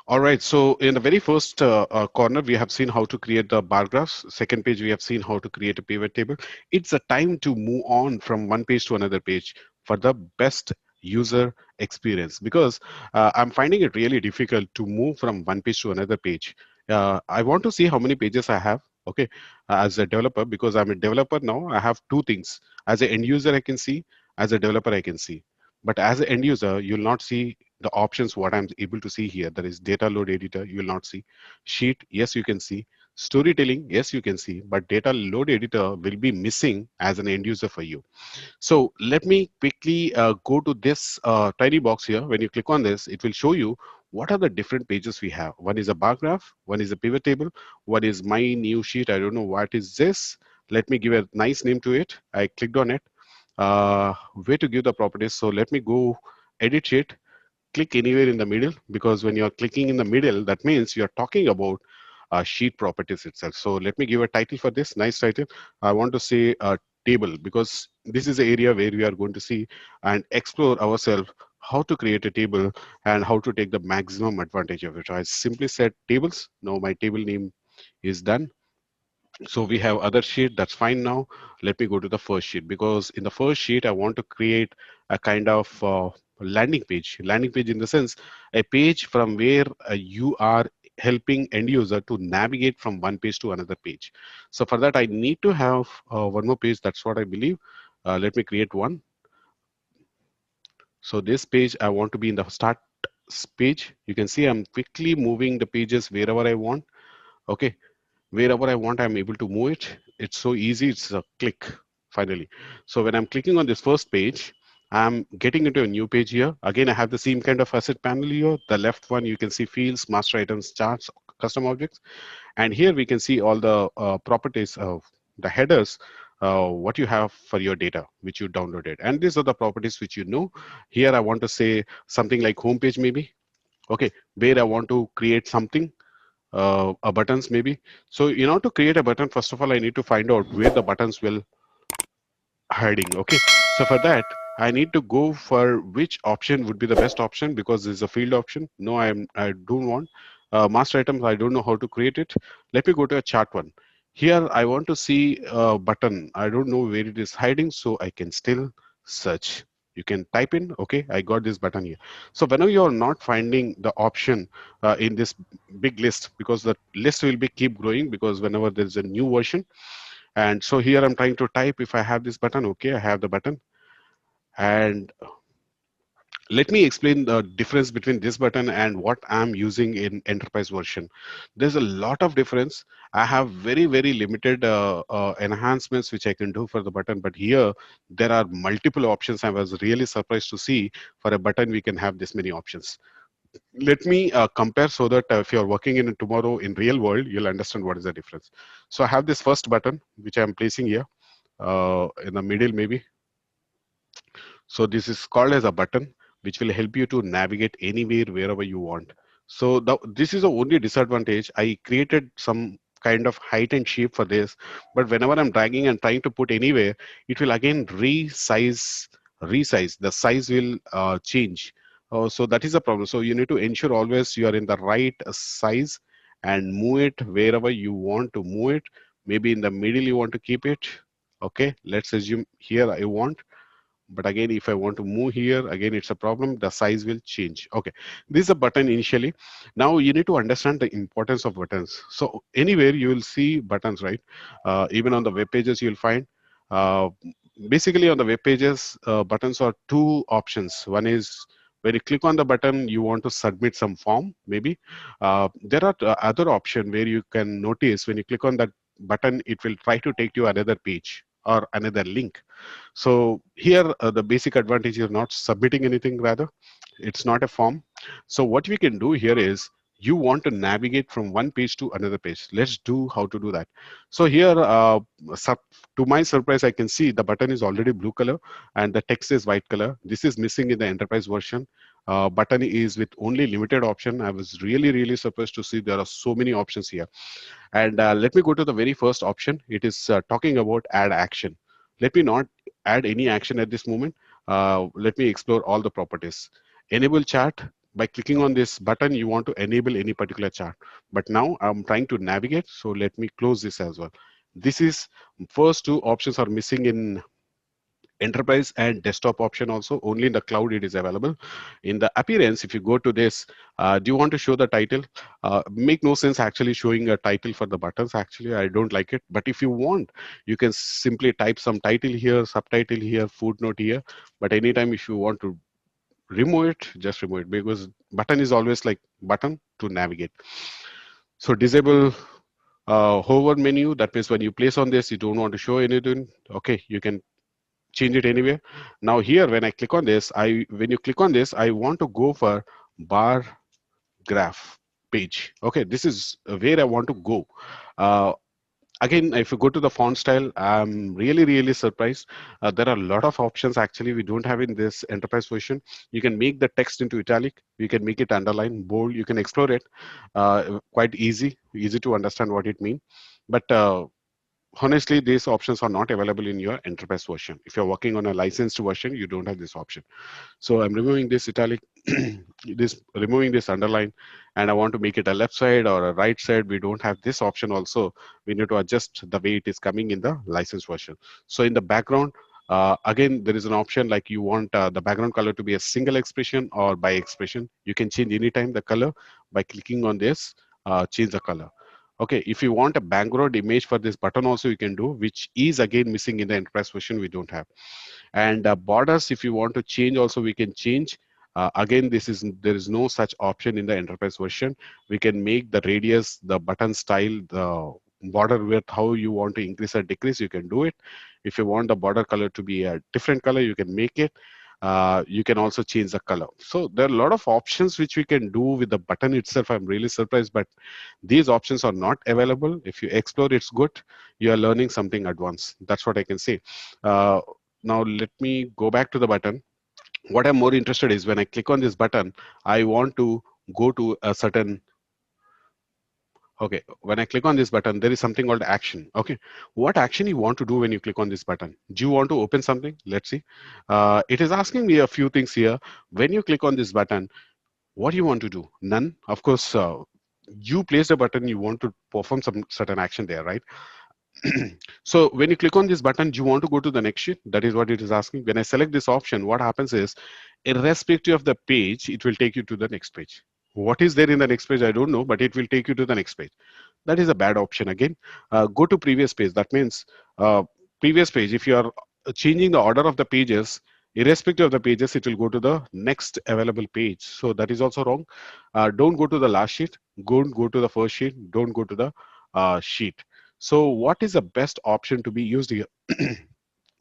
All right, so in the very first corner, we have seen how to create the bar graphs. Second page, we have seen how to create a pivot table. It's a time to move on from one page to another page for the best user experience, because I'm finding it really difficult to move from one page to another page. I want to see how many pages I have, okay, as a developer, because I'm a developer now. I have two things. As an end user, I can see. As a developer, I can see. But as an end user, you'll not see the options what I'm able to see here. That is data load editor, you will not see. Sheet, yes, you can see. Storytelling, yes, you can see. But data load editor will be missing as an end user for you. So let me quickly go to this tiny box here. When you click on this, it will show you what are the different pages we have. One is a bar graph, one is a pivot table, one is my new sheet. I don't know what is this. Let me give a nice name to it. I clicked on it. Where to give the properties? So let me go edit sheet, click anywhere in the middle, because when you're clicking in the middle, that means you're talking about sheet properties itself. So let me give a title for this, nice title. I want to say table, because this is the area where we are going to see and explore ourselves how to create a table and how to take the maximum advantage of it. I simply said tables. Now my table name is done. So we have other sheet, that's fine. Now let me go to the first sheet, because in the first sheet I want to create a kind of landing page in the sense a page from where you are helping end user to navigate from one page to another page. So for that I need to have one more page, that's what I believe. Let me create one. So this page I want to be in the start page. You can see I'm quickly moving the pages wherever I want. Okay, wherever I want, I'm able to move it. It's so easy. It's a click finally. So when I'm clicking on this first page, I'm getting into a new page here. Again, I have the same kind of asset panel here. The left one, you can see fields, master items, charts, custom objects. And here we can see all the properties of the headers, what you have for your data, which you downloaded. And these are the properties which you know. Here I want to say something like homepage maybe. Okay, where I want to create something a buttons maybe. So in order to create a button, first of all, I need to find out where the buttons will hiding. Okay, so for that, I need to go for which option would be the best option, because there's a field option. No, I don't want master items. I don't know how to create it. Let me go to a chart one. Here I want to see a button. I don't know where it is hiding, so I can still search. You can type in, okay, I got this button here. So whenever you're not finding the option in this big list, because the list will be keep growing, because whenever there's a new version. And so here I'm trying to type if I have this button. Okay, I have the button. And let me explain the difference between this button and what I'm using in enterprise version. There's a lot of difference. I have very, very limited enhancements which I can do for the button, but here there are multiple options. I was really surprised to see for a button we can have this many options. Let me compare, so that if you're working in tomorrow in real world, you'll understand what is the difference. So I have this first button which I'm placing here in the middle maybe. So this is called as a button, which will help you to navigate anywhere, wherever you want. So this is the only disadvantage. I created some kind of height and shape for this, but whenever I'm dragging and trying to put anywhere, it will again resize. The size will change. So that is a problem. So you need to ensure always you are in the right size and move it wherever you want to move it. Maybe in the middle you want to keep it. Okay, let's assume here I want, but again if I want to move here, again it's a problem, the size will change. Okay, this is a button initially. Now you need to understand the importance of buttons. So anywhere you will see buttons, right? Even on the web pages you'll find uh, basically on the web pages, buttons are two options. One is when you click on the button, you want to submit some form maybe. There are other option where you can notice when you click on that button, it will try to take you another page or another link. So here, the basic advantage is not submitting anything, rather, it's not a form. So what we can do here is, you want to navigate from one page to another page. Let's do how to do that. So here, to my surprise, I can see the button is already blue color and the text is white color. This is missing in the enterprise version. Button is with only limited option. I was really, really surprised to see there are so many options here. And let me go to the very first option. It is talking about add action. Let me not add any action at this moment. Let me explore all the properties. Enable chat. by clicking on this button, you want to enable any particular chart. But now I'm trying to navigate, so let me close this as well. This is first two options are missing in enterprise and desktop option. Also only in the cloud it is available. In the appearance, if you go to this, do you want to show the title? Make no sense actually showing a title for the buttons. Actually, I don't like it, but if you want, you can simply type some title here, subtitle here, footnote here. But anytime if you want to remove it, just remove it, because button is always like button to navigate. So disable hover menu. That means when you place on this, you don't want to show anything. Okay, you can change it anywhere. Now here, when I click on this, when you click on this, I want to go for bar graph page. Okay, this is where I want to go. Uh, Again, if you go to the font style, I'm really surprised. There are a lot of options actually we don't have in this enterprise version. You can make the text into italic, you can make it underline, bold, you can explore it. Quite easy to understand what it means. But honestly, these options are not available in your enterprise version. If you're working on a licensed version, you don't have this option. So I'm removing this italic, removing this underline, and I want to make it a left side or a right side. We don't have this option also. We need to adjust the way it is coming in the license version. So in the background, again, there is an option like you want the background color to be a single expression or by expression. You can change anytime the color by clicking on this, change the color. Okay, if you want a background image for this button also you can do, which is again missing in the enterprise version, we don't have. And borders, if you want to change also, we can change. Again, there is no such option in the enterprise version. We can make the radius, the button style, the border width, how you want to increase or decrease, you can do it. If you want the border color to be a different color, you can make it. You can also change the color. So there are a lot of options which we can do with the button itself. I'm really surprised, but these options are not available. If you explore, it's good. You are learning something advanced. That's what I can say. Uh, Now let me go back to the button. What I'm more interested is when I click on this button, I want to go to a certain, okay, when I click on this button, there is something called action. Okay, what action you want to do when you click on this button? Do you want to open something? Let's see. It is asking me a few things here. When you click on this button, what do you want to do? None. Of course, you place the button, you want to perform some certain action there, right? So when you click on this button, do you want to go to the next sheet? That is what it is asking. When I select this option, what happens is, irrespective of the page, it will take you to the next page. What is there in the next page, I don't know, but it will take you to the next page. That is a bad option again. Go to previous page. That means previous page, if you are changing the order of the pages, irrespective of the pages, it will go to the next available page. So that is also wrong. Don't go to the last sheet. Don't go to the first sheet. Don't go to the sheet. So what is the best option to be used here?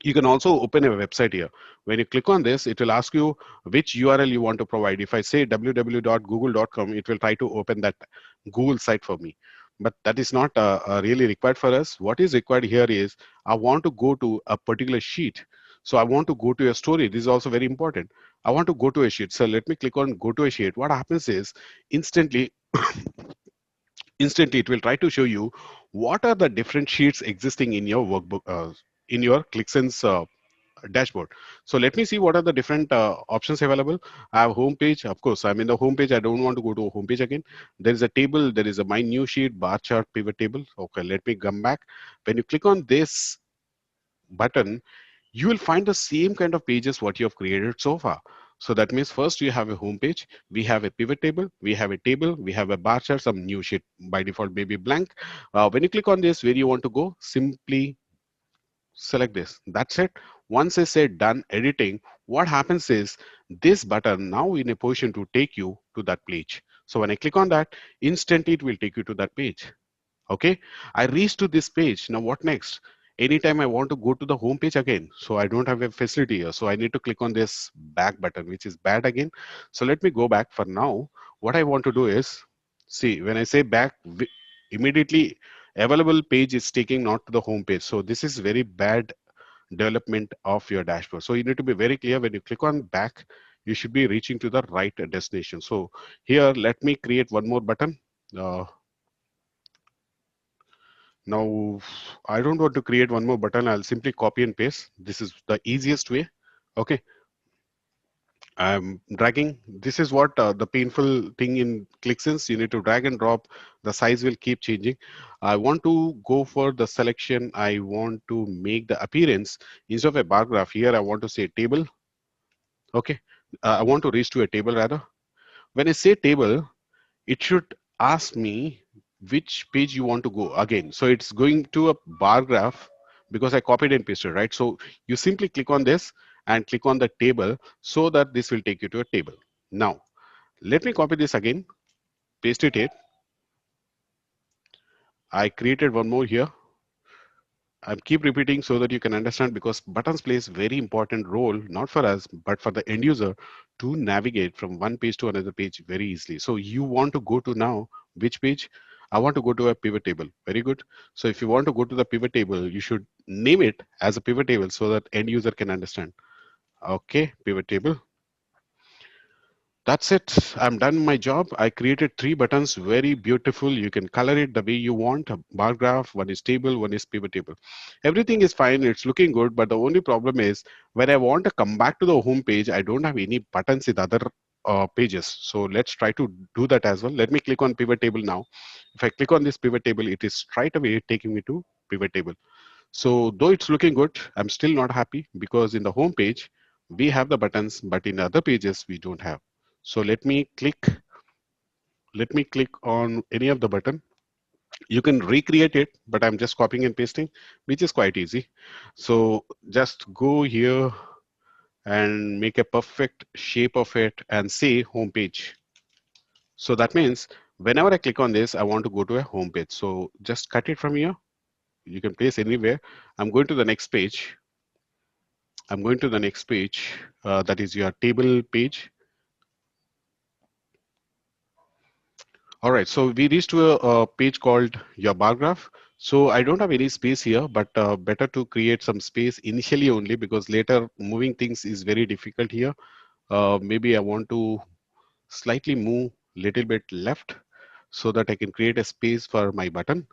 You can also open a website here. When you click on this, it will ask you which URL you want to provide. If I say www.google.com, it will try to open that Google site for me. But that is not really required for us. What is required here is I want to go to a particular sheet. So I want to go to a story. This is also very important. I want to go to a sheet. So let me click on go to a sheet. What happens is instantly instantly it will try to show you what are the different sheets existing in your workbook, in your Qliksense dashboard. So let me see what are the different options available. I have home page. Of course, I'm in the home page. I don't want to go to a home page again. There is a table. There is a my new sheet, bar chart, pivot table. Okay, let me come back. When you click on this button, you will find the same kind of pages what you have created so far. So that means first you have a home page, we have a pivot table, we have a table, we have a bar chart, some new sheet by default maybe blank. When you click on this, where you want to go, simply select this. That's it. Once I say done editing, what happens is this button now in a position to take you to that page. So when I click on that, instantly it will take you to that page. Okay, I reached to this page. Now what next? Anytime I want to go to the home page again, so I don't have a facility here, so I need to click on this back button, which is bad again. So let me go back. For now, what I want to do is, see, when I say back, immediately available page is taking not to the home page. So this is very bad development of your dashboard. So you need to be very clear. When you click on back, you should be reaching to the right destination. So here, let me create one more button. uh, Now, I don't want to create one more button. I'll simply copy and paste. This is the easiest way. Okay. I'm dragging. This is what the painful thing in Qliksense. You need to drag and drop. The size will keep changing. I want to go for the selection. I want to make the appearance instead of a bar graph. Here I want to say table. Okay. I want to reach to a table rather. When I say table, it should ask me which page you want to go again. So it's going to a bar graph because I copied and pasted, right? So you simply click on this and click on the table so that this will take you to a table. Now, let me copy this again, paste it here. I created one more here. I keep repeating so that you can understand because buttons plays very important role, not for us, but for the end user to navigate from one page to another page very easily. So you want to go to now, which page? I want to go to a pivot table. Very good. So if you want to go to the pivot table, you should name it as a pivot table so that end user can understand. Okay, pivot table. That's it. I'm done my job. I created three buttons, very beautiful. You can color it the way you want. A bar graph, one is table, one is pivot table. Everything is fine. It's looking good. But the only problem is when I want to come back to the home page, I don't have any buttons in other pages. So let's try to do that as well. Let me click on pivot table now. If I click on this pivot table, it is straight away taking me to pivot table. So though it's looking good, I'm still not happy because in the home page, we have the buttons, but in other pages, we don't have. So let me click on any of the button. You can recreate it, but I'm just copying and pasting, which is quite easy. So just go here and make a perfect shape of it and say home page. So that means whenever I click on this, I want to go to a home page. So just cut it from here. You can place anywhere. I'm going to the next page. I'm going to the next page. That is your table page. All right, so we reached to a page called your bar graph. So I don't have any space here, but better to create some space initially only because later moving things is very difficult here. Maybe I want to slightly move little bit left so that I can create a space for my button.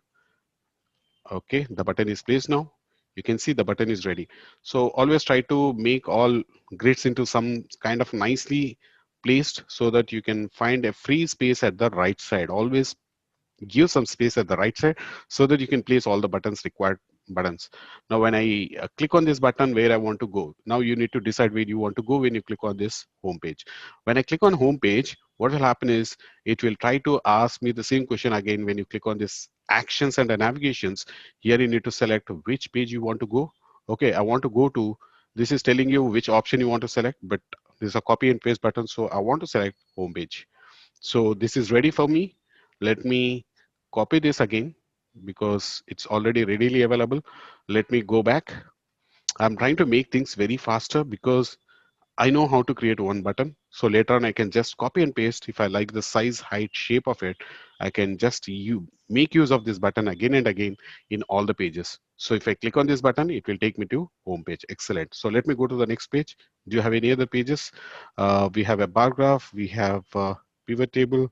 Okay, the button is placed now. You can see the button is ready. So always try to make all grids into some kind of nicely placed so that you can find a free space at the right side. Always give some space at the right side so that you can place all the buttons required buttons. Now when I click on this button where I want to go, now you need to decide where you want to go when you click on this home page. When I click on home page, what will happen is it will try to ask me the same question again. When you click on this actions and the navigations, here you need to select which page you want to go. Okay, I want to go to, this is telling you which option you want to select, but there's a copy and paste button, so I want to select home page. So this is ready for me. Let me copy this again because it's already readily available. Let me go back. I'm trying to make things very faster because I know how to create one button. So later on, I can just copy and paste. If I like the size, height, shape of it, I can just make use of this button again and again in all the pages. So if I click on this button, it will take me to home page. Excellent. So let me go to the next page. Do you have any other pages? We have a bar graph. We have a pivot table.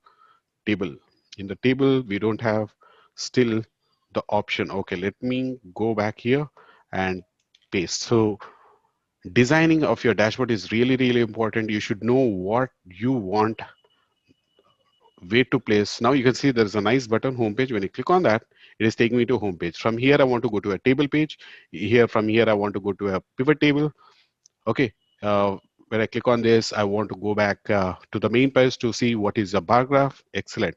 In the table, we don't have still the option. Okay, let me go back here and paste. So designing of your dashboard is really, really important. You should know what you want, where to place. Now you can see there's a nice button, homepage. When you click on that, it is taking me to homepage. From here, I want to go to a table page. From here, I want to go to a pivot table. Okay. When I click on this, I want to go back to the main page to see what is a bar graph. Excellent.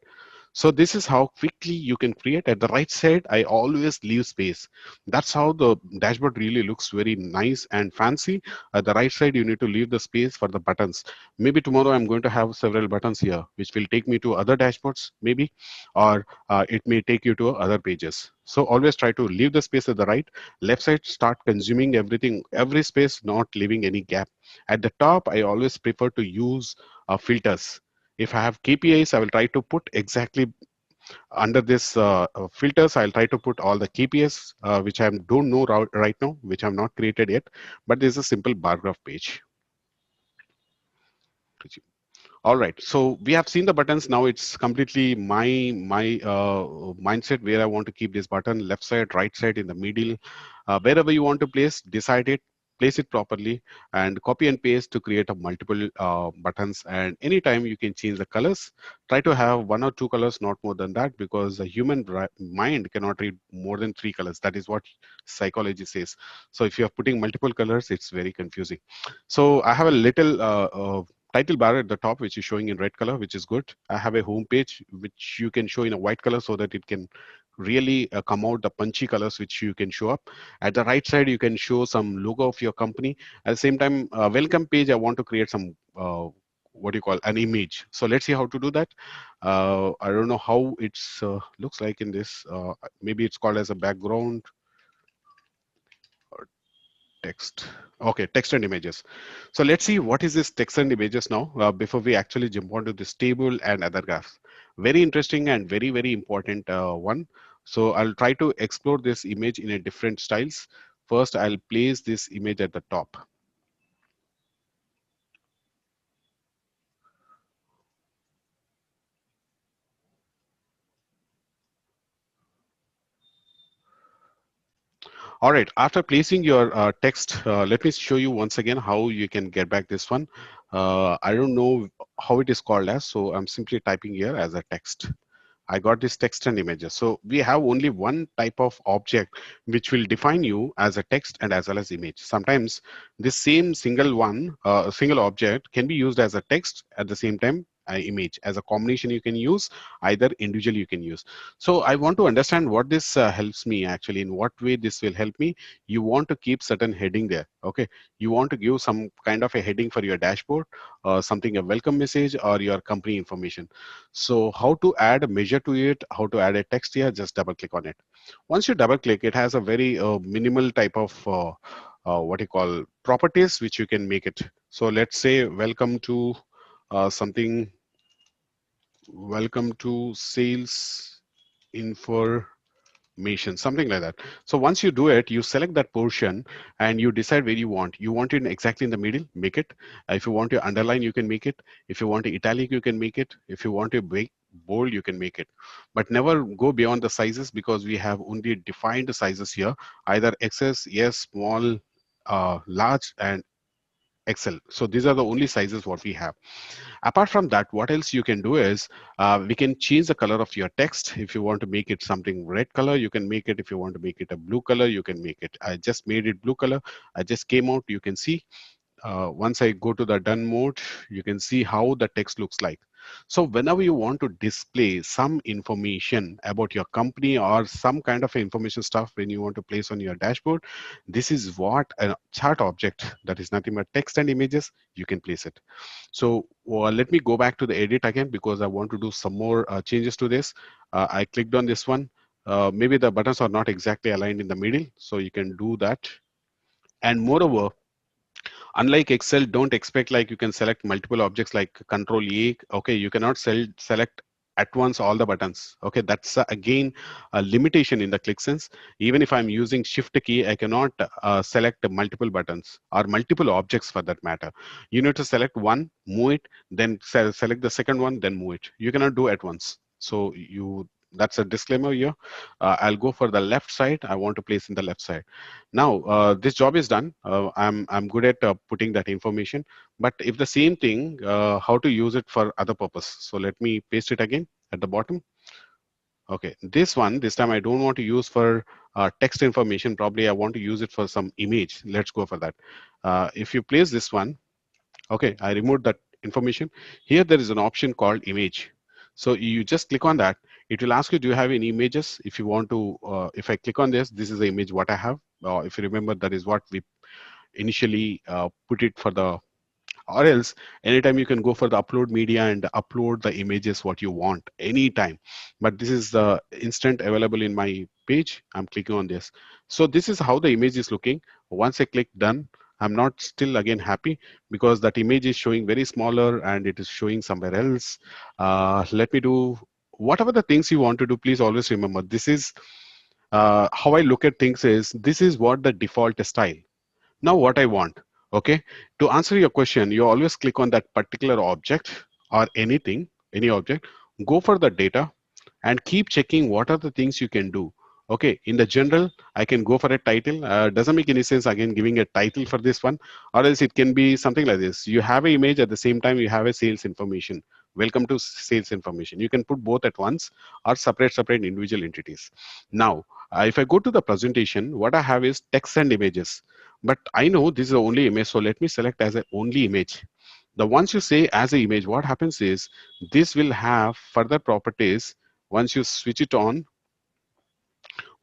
So this is how quickly you can create. At the right side, I always leave space. That's how the dashboard really looks very nice and fancy. At the right side, you need to leave the space for the buttons. Maybe tomorrow I'm going to have several buttons here, which will take me to other dashboards, maybe, or it may take you to other pages. So always try to leave the space at the right. Left side, start consuming everything, every space, not leaving any gap. At the top, I always prefer to use filters. If I have KPIs, I will try to put exactly under this filters. I'll try to put all the KPIs, which I don't know right now, which I'm not created yet, but there's a simple bar graph page. All right, so we have seen the buttons. Now it's completely my mindset where I want to keep this button, left side, right side, in the middle, wherever you want to place, decide it. place it properly, and copy and paste to create a multiple buttons. And anytime you can change the colors. Try to have one or two colors, not more than that, because the human mind cannot read more than three colors. That is what psychology says. So if you are putting multiple colors, it's very confusing. So I have a little title bar at the top, which is showing in red color, which is good. I have a home page, which you can show in a white color so that it can really come out the punchy colors which you can show up. At the right side, you can show some logo of your company. At the same time, welcome page, I want to create some what do you call an image. So let's see how to do that. I don't know how it's looks like in this. Maybe it's called as a background or text. Okay, text and images. So let's see what is this text and images now before we actually jump onto this table and other graphs. Very interesting and very important one. So I'll try to explore this image in a different styles. First, I'll place this image at the top. All right, after placing your text, let me show you once again how you can get back this one. I don't know how it is called as, so I'm simply typing here as a text. I got this text and images. So we have only one type of object which will define you as a text and as well as image. Sometimes this same single object can be used as a text at the same time image. As a combination you can use, either individually you can use. So I want to understand what this helps me actually, in what way this will help me. You want to keep certain heading there. Okay, you want to give some kind of a heading for your dashboard, something a welcome message or your company information. So how to add a measure to it, how to add a text here, just double click on it. Once you double click, it has a very minimal type of what you call properties which you can make it. So let's say welcome to something, welcome to sales information, something like that. So once you do it, you select that portion and you decide where you want. You want it exactly in the middle, make it. If you want to underline, you can make it. If you want to italic, you can make it. If you want to big bold, you can make it. But never go beyond the sizes, because we have only defined sizes here, either XS, yes, small, large, and XL. So these are the only sizes what we have. Apart from that, what else you can do is we can change the color of your text. If you want to make it something red color, you can make it. If you want to make it a blue color, you can make it. I just made it blue color. I just came out. You can see once I go to the done mode, you can see how the text looks like. So whenever you want to display some information about your company or some kind of information stuff when you want to place on your dashboard, this is what a chart object, that is nothing but text and images, you can place it. So let me go back to the edit again, because I want to do some more changes to this. I clicked on this one. Maybe the buttons are not exactly aligned in the middle, so you can do that. And moreover, unlike Excel, don't expect like you can select multiple objects like Control A. Okay, you cannot select at once all the buttons. Okay, that's again a limitation in the Qliksense. Even if I'm using Shift key, I cannot select multiple buttons or multiple objects for that matter. You need to select one, move it, then select the second one, then move it. You cannot do at once. So that's a disclaimer here. I'll go for the left side. I want to place in the left side. Now, this job is done. I'm good at putting that information. But if the same thing, how to use it for other purpose? So let me paste it again at the bottom. Okay, this time I don't want to use for text information. Probably I want to use it for some image. Let's go for that. If you place this one, okay, I removed that information. Here there is an option called image. So you just click on that. It will ask you, do you have any images? If you want to, if I click on this is the image what I have. If you remember, that is what we initially put it for the, or else anytime you can go for the upload media and upload the images what you want anytime. But this is the instant available in my page. I'm clicking on this. So this is how the image is looking. Once I click done, I'm not still again happy, because that image is showing very smaller and it is showing somewhere else. Let me do whatever the things you want to do. Please always remember, this is how I look at things is, this is what the default style. Now what I want, okay, to answer your question, you always click on that particular object or anything, any object, go for the data and keep checking what are the things you can do. Okay, in the general, I can go for a title. Doesn't make any sense again giving a title for this one, or else it can be something like this. You have an image, at the same time you have a sales information. Welcome to sales information. You can put both at once or separate individual entities. Now, if I go to the presentation, what I have is text and images. But I know this is the only image, so let me select as a only image. The once you say as a image, what happens is this will have further properties. Once you switch it on,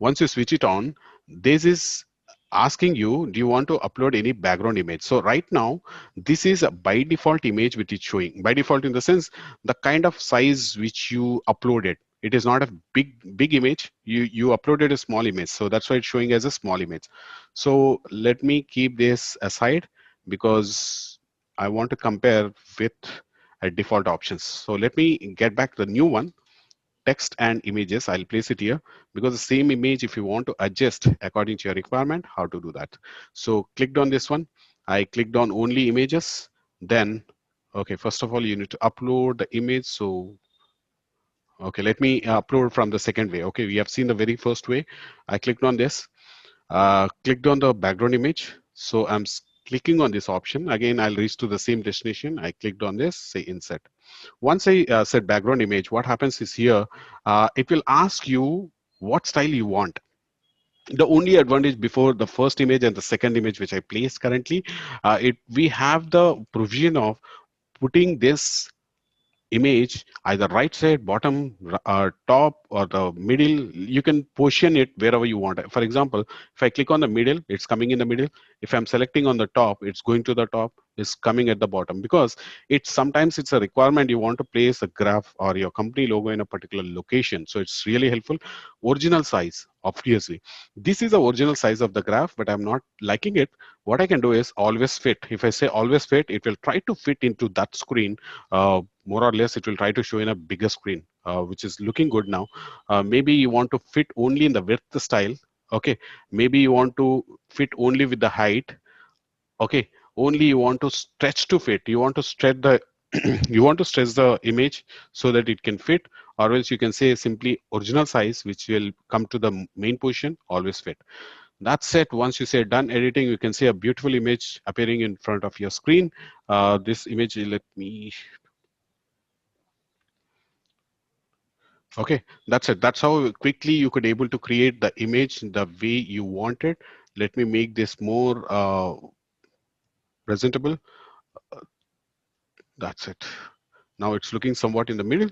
once you switch it on, this is asking you, do you want to upload any background image? So right now, this is a by default image which is showing. By default in the sense, the kind of size which you uploaded. It is not a big image. You uploaded a small image. So that's why it's showing as a small image. So let me keep this aside because I want to compare with a default options. So let me get back to the new one, text and images. I'll place it here because the same image, if you want to adjust according to your requirement, how to do that. So clicked on this one. I clicked on only images. Then, okay, first of all, you need to upload the image. So, okay, let me upload from the second way. Okay, we have seen the very first way. I clicked on this, clicked on the background image. So clicking on this option. Again, I'll reach to the same destination. I clicked on this, say insert. Once I set background image, what happens is here, it will ask you what style you want. The only advantage before the first image and the second image, which I placed currently, we have the provision of putting this image either right side, bottom, top, or the middle. You can position it wherever you want. For example, if I click on the middle, it's coming in the middle. If I'm selecting on the top, it's going to the top, it's coming at the bottom, because it's sometimes it's a requirement. You want to place a graph or your company logo in a particular location, so it's really helpful. Original size, obviously this is the original size of the graph, but I'm not liking it. What I can do is always fit. If I say always fit, it will try to fit into that screen. More or less, it will try to show in a bigger screen, which is looking good now. Maybe you want to fit only in the width style. Okay, maybe you want to fit only with the height. Okay, only you want to stretch to fit. You want to stretch the you want to stretch the image so that it can fit, or else you can say simply original size, which will come to the main position, always fit. That's it. Once you say done editing, you can see a beautiful image appearing in front of your screen. This image, let me, okay, that's it. That's how quickly you could able to create the image the way you wanted. Let me make this more presentable. That's it. Now it's looking somewhat in the middle.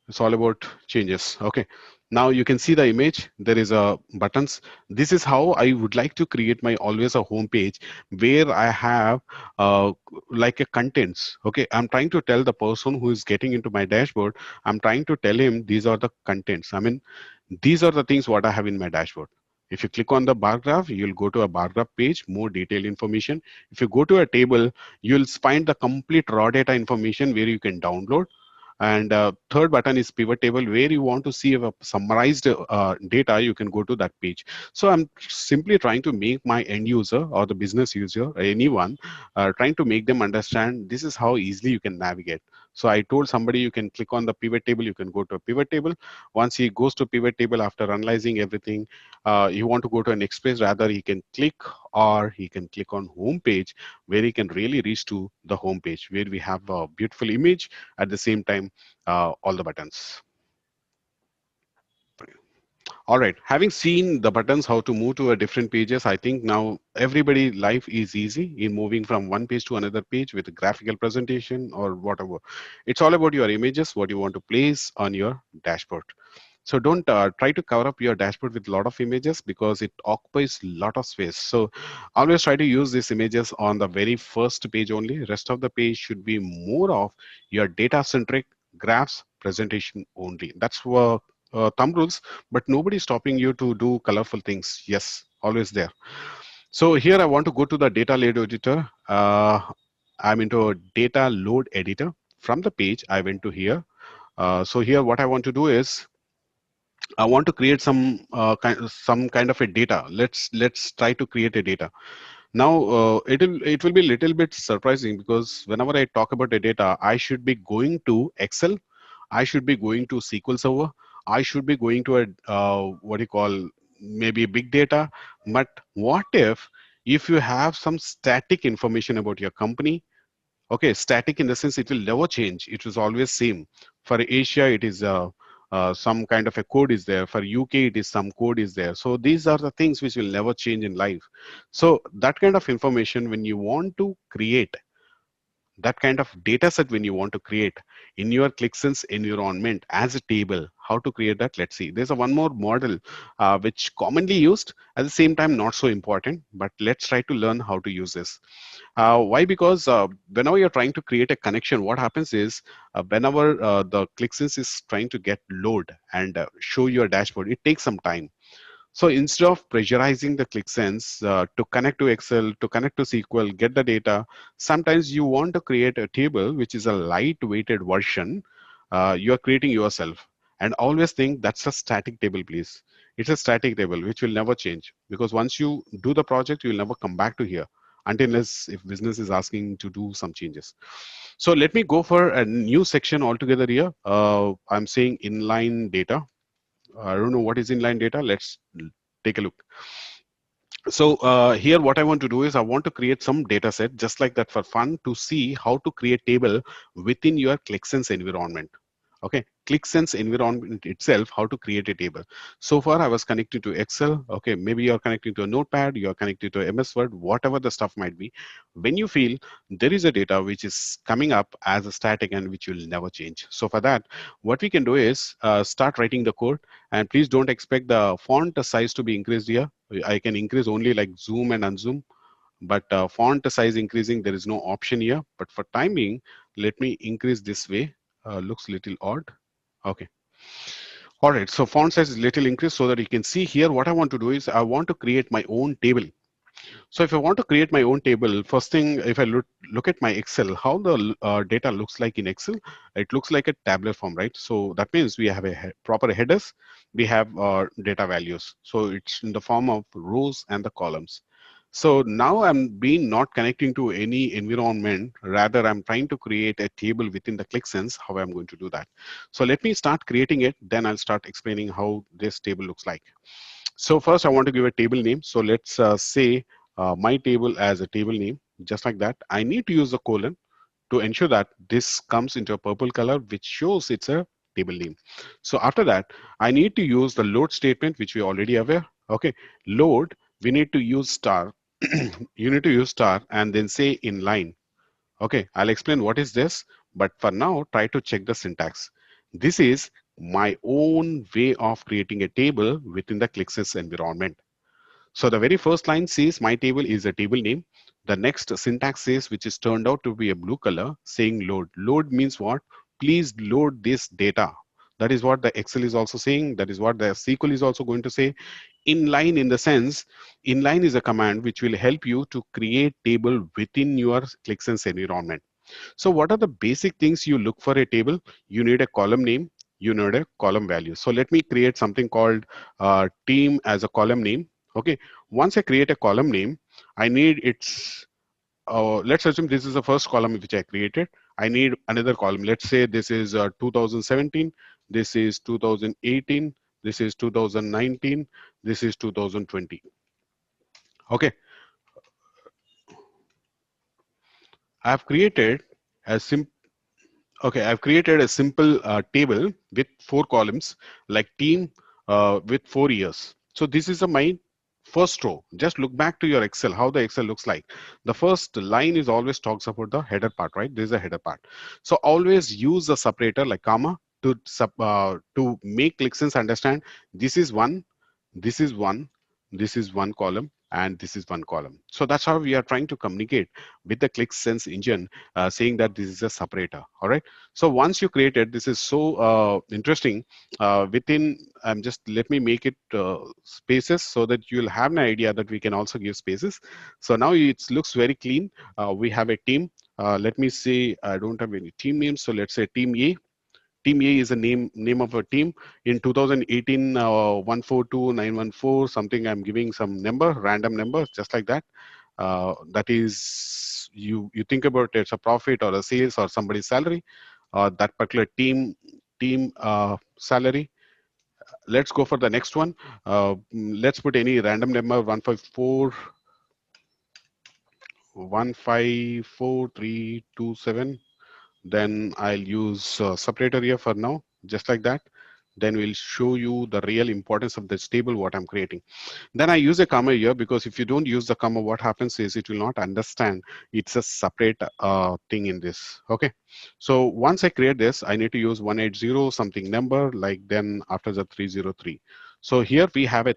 It's all about changes. Okay, now you can see the image. There is a buttons. This is how I would like to create my always a home page where I have like a contents. Okay, I'm trying to tell the person who is getting into my dashboard, I'm trying to tell him these are the contents. I mean, these are the things what I have in my dashboard. If you click on the bar graph, you'll go to a bar graph page, more detailed information. If you go to a table, you'll find the complete raw data information where you can download. And third button is pivot table, where you want to see a summarized data. You can go to that page. So I'm simply trying to make my end user or the business user, anyone, trying to make them understand this is how easily you can navigate. So I told somebody you can click on the pivot table, you can go to a pivot table. Once he goes to pivot table after analyzing everything, you want to go to a next page, rather he can click, or he can click on home page, where he can really reach to the home page where we have a beautiful image, at the same time all the buttons. All right, having seen the buttons, how to move to a different pages, I think now everybody life is easy in moving from one page to another page with a graphical presentation or whatever. It's all about your images, what you want to place on your dashboard. So don't try to cover up your dashboard with a lot of images, because it occupies a lot of space. So always try to use these images on the very first page only. Rest of the page should be more of your data centric graphs presentation only. That's what thumb rules, but nobody's stopping you to do colorful things. Yes, always there. So here I want to go to the data load editor. I'm into a data load editor. From the page, I went to here. So here what I want to do is I want to create some kind of a data. Let's try to create a data. Now it will be a little bit surprising, because whenever I talk about the data, I should be going to Excel, I should be going to SQL Server, I should be going to a what do you call maybe big data. But what if you have some static information about your company? Okay, static in the sense it will never change. It was always same. For Asia, it is some kind of a code is there. For UK, it is some code is there. So these are the things which will never change in life. So that kind of information, when you want to create that kind of data set, when you want to create in your Qliksense environment as a table, how to create that? Let's see. There's a one more model which commonly used, at the same time not so important, but let's try to learn how to use this. Why? Because whenever you're trying to create a connection, what happens is whenever the Qliksense is trying to get load and show your dashboard, it takes some time. So instead of pressurizing the Qliksense to connect to Excel, to connect to SQL, get the data, sometimes you want to create a table which is a light-weighted version. You are creating yourself, and always think that's a static table, please. It's a static table which will never change, because once you do the project, you will never come back to here until unless if business is asking to do some changes. So let me go for a new section altogether here. I'm saying inline data. I don't know what is inline data. Let's take a look. So here what I want to do is I want to create some data set just like that for fun, to see how to create table within your Qliksense environment. Okay, Qliksense environment itself, how to create a table. So far I was connected to Excel. Okay, maybe you're connecting to a notepad, you're connected to MS Word, whatever the stuff might be. When you feel there is a data which is coming up as a static and which will never change. So for that, what we can do is start writing the code. And please don't expect the font size to be increased here. I can increase only like zoom and unzoom, but font size increasing, there is no option here. But for timing, let me increase this way. Looks little odd. Okay. All right. So font size is little increased so that you can see here. What I want to do is I want to create my own table. So if I want to create my own table, first thing, if I look at my Excel, how the data looks like in Excel, it looks like a tabular form, right? So that means we have a proper headers, we have data values. So it's in the form of rows and the columns. So now I'm being not connecting to any environment, rather I'm trying to create a table within the Qliksense, how I'm going to do that. So let me start creating it, then I'll start explaining how this table looks like. So first I want to give a table name. So let's say my table as a table name, just like that. I need to use a colon to ensure that this comes into a purple color, which shows it's a table name. So after that, I need to use the load statement, which we already aware. Okay, load, we need to use star. You need to use star and then say inline. Okay, I'll explain what is this, but for now, try to check the syntax. This is my own way of creating a table within the Qliksense environment. So the very first line says my table is a table name. The next syntax says, which is turned out to be a blue color, saying load. Load means what? Please load this data. That is what the Excel is also saying. That is what the SQL is also going to say. Inline, in the sense, inline is a command which will help you to create table within your Qliksense environment. So what are the basic things you look for a table? You need a column name, you need a column value. So let me create something called team as a column name. Okay, once I create a column name, I need its, let's assume this is the first column which I created. I need another column. Let's say this is 2017, this is 2018, this is 2019, this is 2020. Okay, I've created a simple. Okay, I've created a simple table with 4 columns, like team with 4 years. So this is my first row. Just look back to your Excel, how the Excel looks like. The first line is always talks about the header part, right? This is a header part. So always use a separator like comma to make Qliksense understand this is one, this is one, this is one column, and this is one column. So that's how we are trying to communicate with the Qliksense engine, saying that this is a separator. All right. So once you create it, this is so interesting. Within, just let me make it spaces so that you'll have an idea that we can also give spaces. So now it looks very clean. We have a team. Let me say I don't have any team names. So let's say team A. Team A is a name of a team. In 2018, 142914 something. I'm giving some number, random number, just like that. That is, you think about it's a profit or a sales or somebody's salary, that particular team salary. Let's go for the next one. Let's put any random number 154 154 327. Then I'll use separator here for now, just like that. Then we'll show you the real importance of this table, what I'm creating. Then I use a comma here, because if you don't use the comma, what happens is it will not understand it's a separate thing in this. Okay. So once I create this, I need to use 180 something number, like then after the 303. So here we have a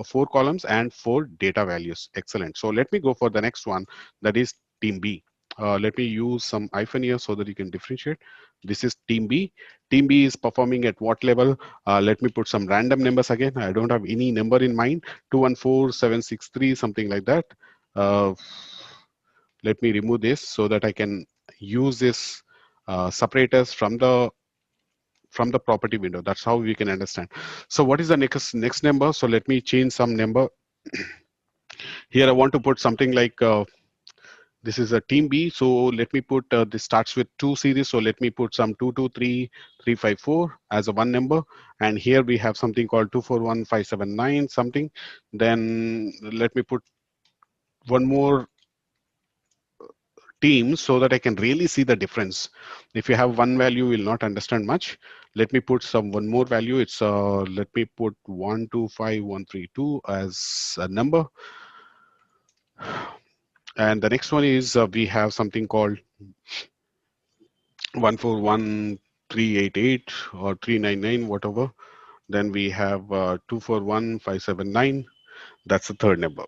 four columns and four data values. Excellent. So let me go for the next one, that is team B. Let me use some hyphen here so that you can differentiate. This is team B. Team B is performing at what level? Let me put some random numbers again. I don't have any number in mind. 214763, something like that. Uh, Let me remove this so that I can use this separators from the property window. That's how we can understand. So what is the next number? So let me change some number. Here I want to put something like this is a team B. So let me put this starts with 2 series. So let me put some 223354 as a one number. And here we have something called 241579 something. Then let me put one more team so that I can really see the difference. If you have one value, you will not understand much. Let me put some one more value. It's let me put 125132 as a number. And the next one is we have something called 141388 or 399, whatever. Then we have 241579. That's the third number.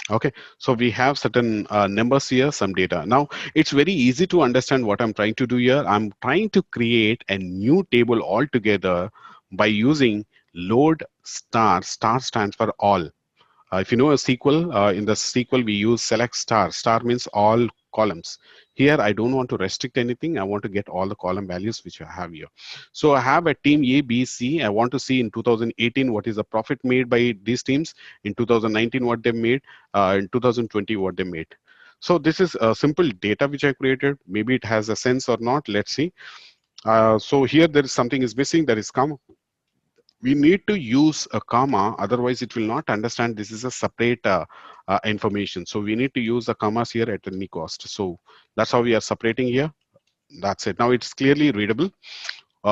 Okay, so we have certain numbers here, some data. Now, it's very easy to understand what I'm trying to do here. I'm trying to create a new table altogether by using load star. Star stands for all. If you know a SQL, in the SQL we use select star. Star means all columns. Here I don't want to restrict anything. I want to get all the column values which I have here. So I have a team A, B, C. I want to see in 2018 what is the profit made by these teams, in 2019 what they made, in 2020 what they made. So this is a simple data which I created. Maybe it has a sense or not. Let's see. So here there is something is missing. That is comma. We need to use a comma, otherwise it will not understand this is a separate information. So we need to use the commas here at any cost. So that's how we are separating here. That's it. Now it's clearly readable.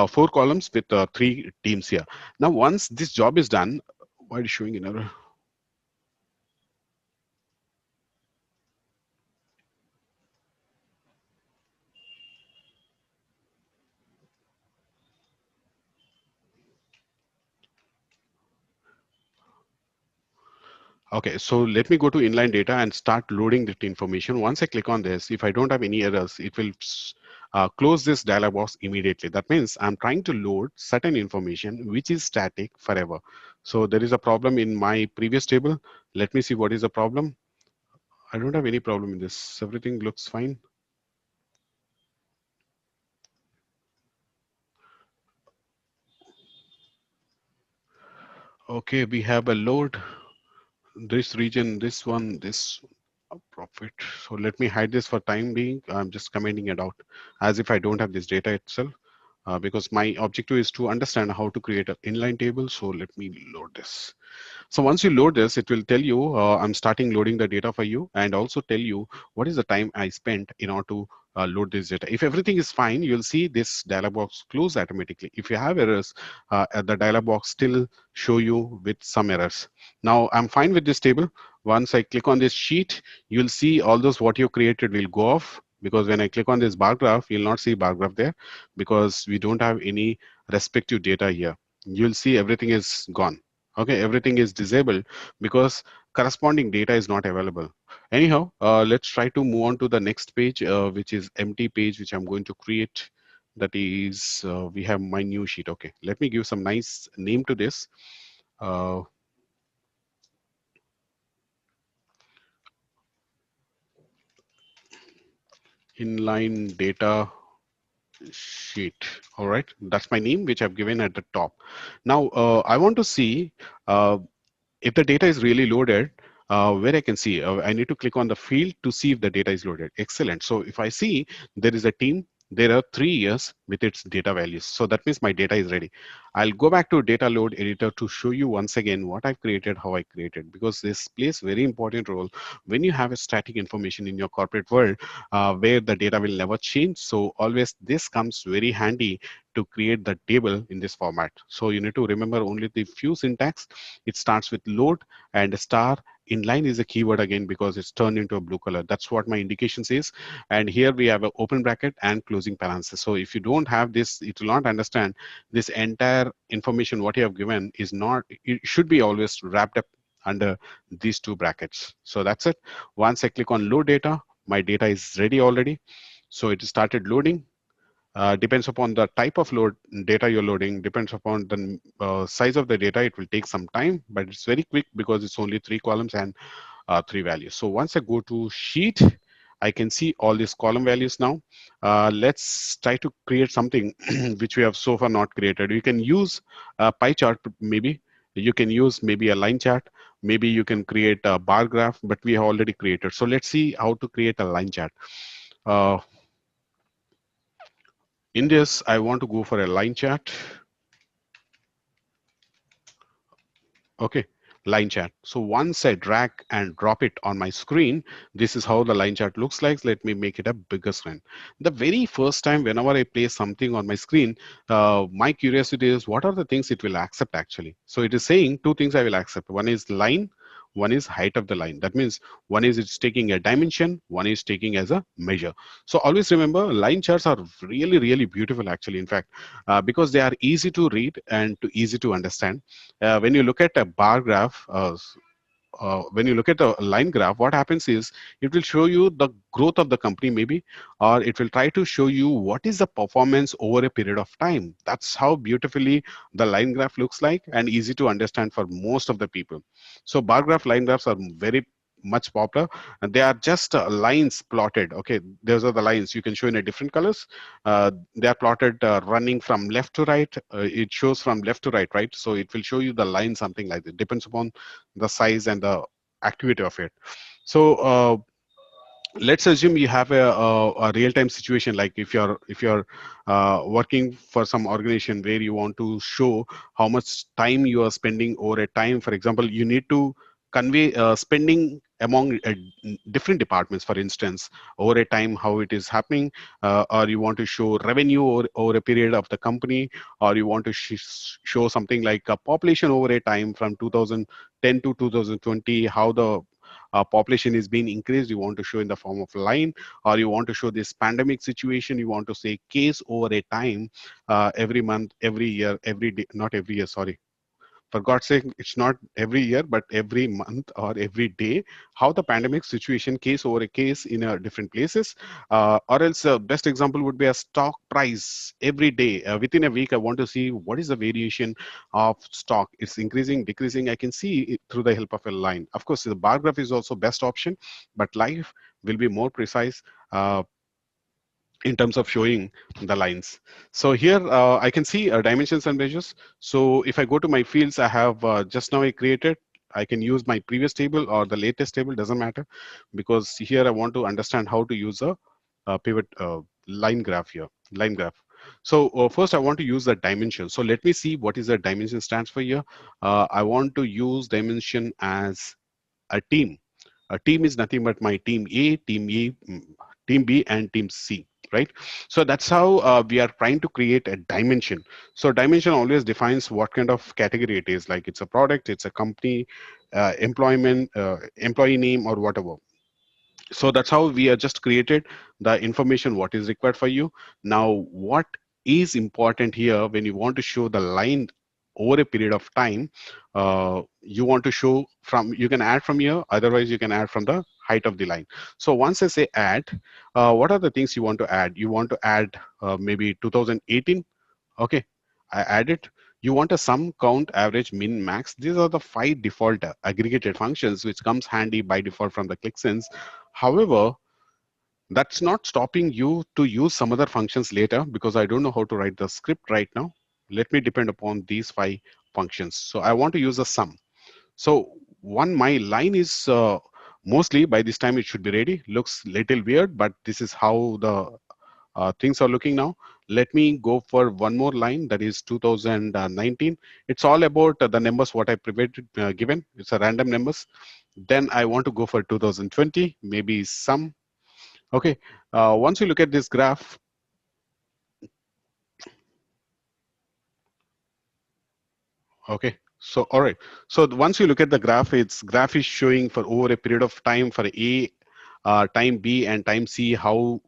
Four columns with three teams here. Now once this job is done, why is it showing an error? Okay, so let me go to inline data and start loading that information. Once I click on this, if I don't have any errors, it will close this dialog box immediately. That means I'm trying to load certain information which is static forever. So there is a problem in my previous table. Let me see what is the problem. I don't have any problem in this. Everything looks fine. Okay, we have a load. This region, this one, this profit. So let me hide this for time being. I'm just commenting it out as if I don't have this data itself, because my objective is to understand how to create an inline table. So let me load this. So once you load this, it will tell you, I'm starting loading the data for you, and also tell you what is the time I spent in order to load this data. If everything is fine, you'll see this dialog box close automatically. If you have errors, the dialog box still show you with some errors. Now I'm fine with this table. Once I click on this sheet, you'll see all those what you created will go off, because when I click on this bar graph, you'll not see bar graph there, because we don't have any respective data here. You'll see everything is gone. Okay, everything is disabled because corresponding data is not available. Anyhow, let's try to move on to the next page, which is empty page, which I'm going to create. That is, we have my new sheet. Okay, let me give some nice name to this. Uh, Inline data sheet. All right, that's my name, which I've given at the top. Now, I want to see if the data is really loaded, where I can see, I need to click on the field to see if the data is loaded. Excellent. So if I see there is a team, there are 3 years with its data values. So that means my data is ready. I'll go back to data load editor to show you once again what I've created, how I created, because this plays very important role when you have a static information in your corporate world where the data will never change. So always this comes very handy to create the table in this format. So you need to remember only the few syntax. It starts with load and star. Inline is a keyword again because it's turned into a blue color. That's what my indication says. And here we have an open bracket and closing parenthesis. So if you don't have this, it will not understand this entire information what you have given is not, it should be always wrapped up under these two brackets. So that's it. Once I click on load data, my data is ready already. So it started loading. Depends upon the type of load data you're loading, depends upon the size of the data. It will take some time, but it's very quick because it's only 3 columns and 3 values. So once I go to sheet, I can see all these column values now. Let's try to create something which we have so far not created. You can use a pie chart, maybe. You can use maybe a line chart. Maybe you can create a bar graph, but we have already created. So let's see how to create a line chart. Uh, in this, I want to go for a line chart. Okay, line chart. So once I drag and drop it on my screen, this is how the line chart looks like. Let me make it a bigger screen. The very first time whenever I place something on my screen, my curiosity is what are the things it will accept actually. So it is saying two things I will accept. One is line, one is height of the line. That means one is it's taking a dimension, one is taking as a measure. So always remember line charts are really, really beautiful actually, in fact, because they are easy to read and to easy to understand. When you look at a bar graph, when you look at a line graph, what happens is it will show you the growth of the company, maybe, or it will try to show you what is the performance over a period of time. That's how beautifully the line graph looks like and easy to understand for most of the people. So bar graph, line graphs are very much popular, and they are just lines plotted. Okay, those are the lines you can show in a different colors. They are plotted running from left to right. It shows from left to right, right? So it will show you the line, something like that. Depends upon the size and the activity of it. So let's assume you have a real-time situation, like if you're working for some organization where you want to show how much time you are spending over a time. For example, you need to convey spending among different departments, for instance, over a time, how it is happening, or you want to show revenue over a period of the company, or you want to show something like a population over a time from 2010 to 2020, how the population is being increased. You want to show in the form of line, or you want to show this pandemic situation. You want to say case over a time, every month, every year, every day, not every year, sorry, for God's sake, it's not every year, but every month or every day, how the pandemic situation case over a case in different places. Or else, best example would be a stock price every day. Within a week, I want to see what is the variation of stock. It's increasing, decreasing. I can see it through the help of a line. Of course, the bar graph is also best option, but live will be more precise. In terms of showing the lines. So here I can see dimensions and measures. So if I go to my fields, I have just now I created, I can use my previous table or the latest table, doesn't matter, because here I want to understand how to use a pivot line graph here, line graph. So first I want to use the dimension. So let me see what is the dimension stands for here. I want to use dimension as a team. A team is nothing but my team A, team E, team B, and team C, right? So that's how we are trying to create a dimension. So dimension always defines what kind of category it is, like it's a product, it's a company, employment, employee name, or whatever. So that's how we are just created the information what is required for you. Now what is important here, when you want to show the line over a period of time, you want to show from, you can add from here, otherwise you can add from the height of the line. So once I say add, what are the things you want to add? You want to add maybe 2018. Okay, I add it. You want a sum, count, average, min, max. These are the 5 default aggregated functions which comes handy by default from the Qliksense. However, that's not stopping you to use some other functions later, because I don't know how to write the script right now. Let me depend upon these 5 functions. So I want to use a sum. So my line is mostly by this time it should be ready. Looks little weird, but this is how the things are looking now. Let me go for one more line, that is 2019. It's all about the numbers what I prevented given. It's a random numbers. Then I want to go for 2020, maybe some. Okay, once you look at this graph, okay, so all right. So once you look at the graph, its graph is showing for over a period of time for A, time B, and time C how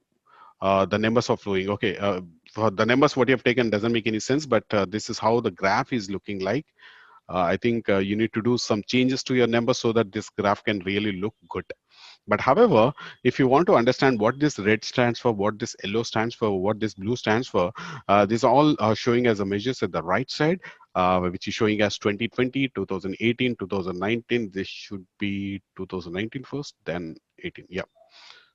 the numbers are flowing. Okay, for the numbers what you have taken doesn't make any sense, but this is how the graph is looking like. I think you need to do some changes to your numbers so that this graph can really look good. But however, if you want to understand what this red stands for, what this yellow stands for, what this blue stands for, these are all showing as a measures at the right side, which is showing as 2020, 2018, 2019. This should be 2019 first, then 18. Yeah.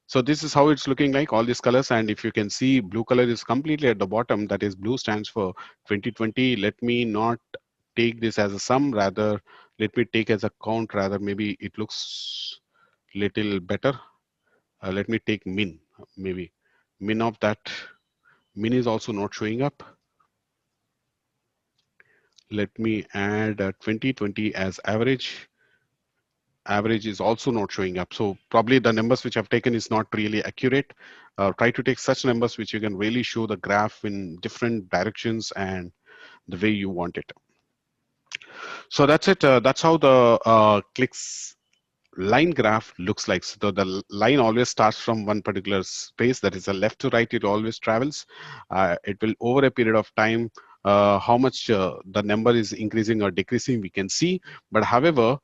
So this is how it's looking like, all these colors. And if you can see, blue color is completely at the bottom. That is blue stands for 2020. Let me not take this as a sum, rather let me take as a count, rather maybe it looks little better. Let me take min, maybe min of that. Min is also not showing up. Let me add 2020 as average. Average is also not showing up. So probably the numbers which I've taken is not really accurate. Try to take such numbers which you can really show the graph in different directions and the way you want it. So that's it. That's how the clicks line graph looks like. So the line always starts from one particular space, that is a left to right, it always travels. It will over a period of time, how much the number is increasing or decreasing, we can see. But however,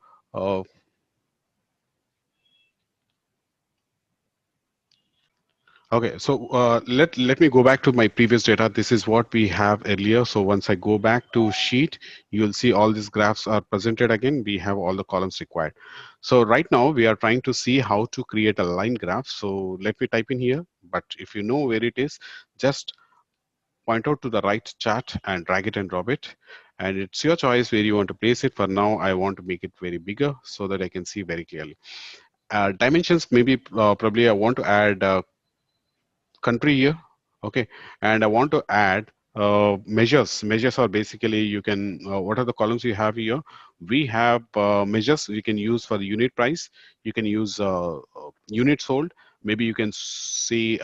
okay, so let me go back to my previous data. This is what we have earlier. So once I go back to sheet, you'll see all these graphs are presented again. We have all the columns required. So right now we are trying to see how to create a line graph. So let me type in here, but if you know where it is, just point out to the right chart and drag it and drop it. And it's your choice where you want to place it. For now, I want to make it very bigger so that I can see very clearly. Dimensions, maybe probably I want to add country here. Okay, and I want to add measures are basically, you can what are the columns you have here? We have measures you can use for the unit price. You can use unit sold. Maybe you can see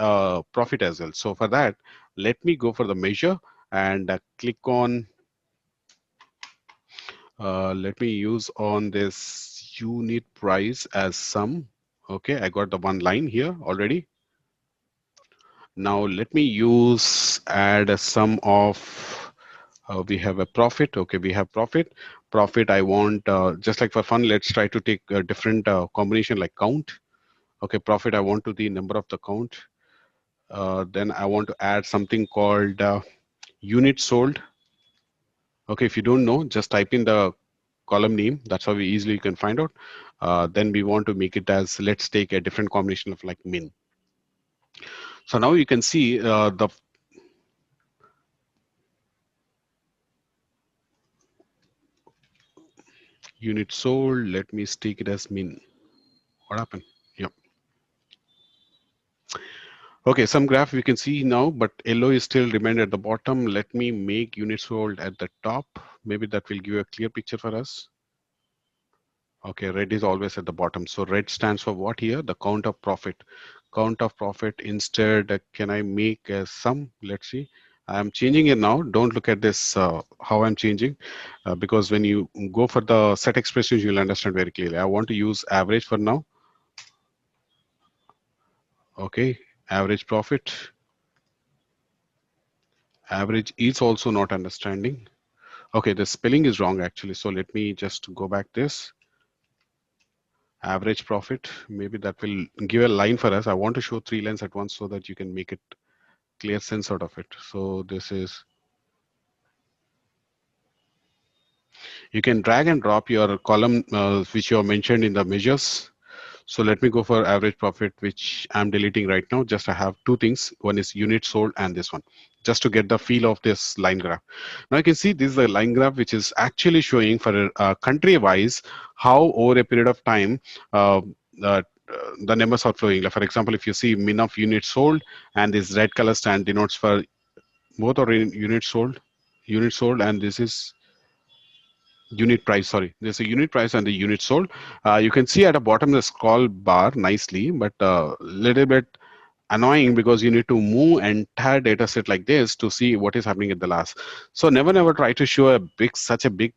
profit as well. So for that, let me go for the measure and click on let me use on this unit price as sum. Okay, I got the one line here already. Now let me use add a sum of we have a profit. Okay, we have profit. I want just like for fun, let's try to take a different combination like count. Okay, profit, I want to the number of the count. Then I want to add something called unit sold. Okay, if you don't know, just type in the column name. That's how we easily can find out. Then we want to make it as, let's take a different combination of like min. So now you can see the unit sold. Let me take it as min. What happened? Yep. Okay, some graph we can see now, but yellow is still remained at the bottom. Let me make units sold at the top. Maybe that will give a clear picture for us. Okay, red is always at the bottom. So red stands for what here? The count of profit. Count of profit. Instead, can I make a sum? Let's see. I'm changing it now. Don't look at this, how I'm changing, because when you go for the set expressions, you'll understand very clearly. I want to use average for now. Okay, average profit. Average is also not understanding. Okay, the spelling is wrong actually. So let me just go back this. Average profit, maybe that will give a line for us. I want to show three lines at once so that you can make it clear sense out of it. So this is, you can drag and drop your column which you have mentioned in the measures. So let me go for average profit, which I'm deleting right now. Just I have two things. One is unit sold and this one, just to get the feel of this line graph. Now you can see this is a line graph which is actually showing for country wise how over a period of time uh, the numbers are flowing. Like for example, if you see min of units sold, and this red color stand denotes for both are in units sold, and this is unit price. Sorry, there's a unit price and the unit sold. You can see at the bottom the scroll bar nicely, but little bit annoying because you need to move entire data set like this to see what is happening at the last. So never try to show a big such a big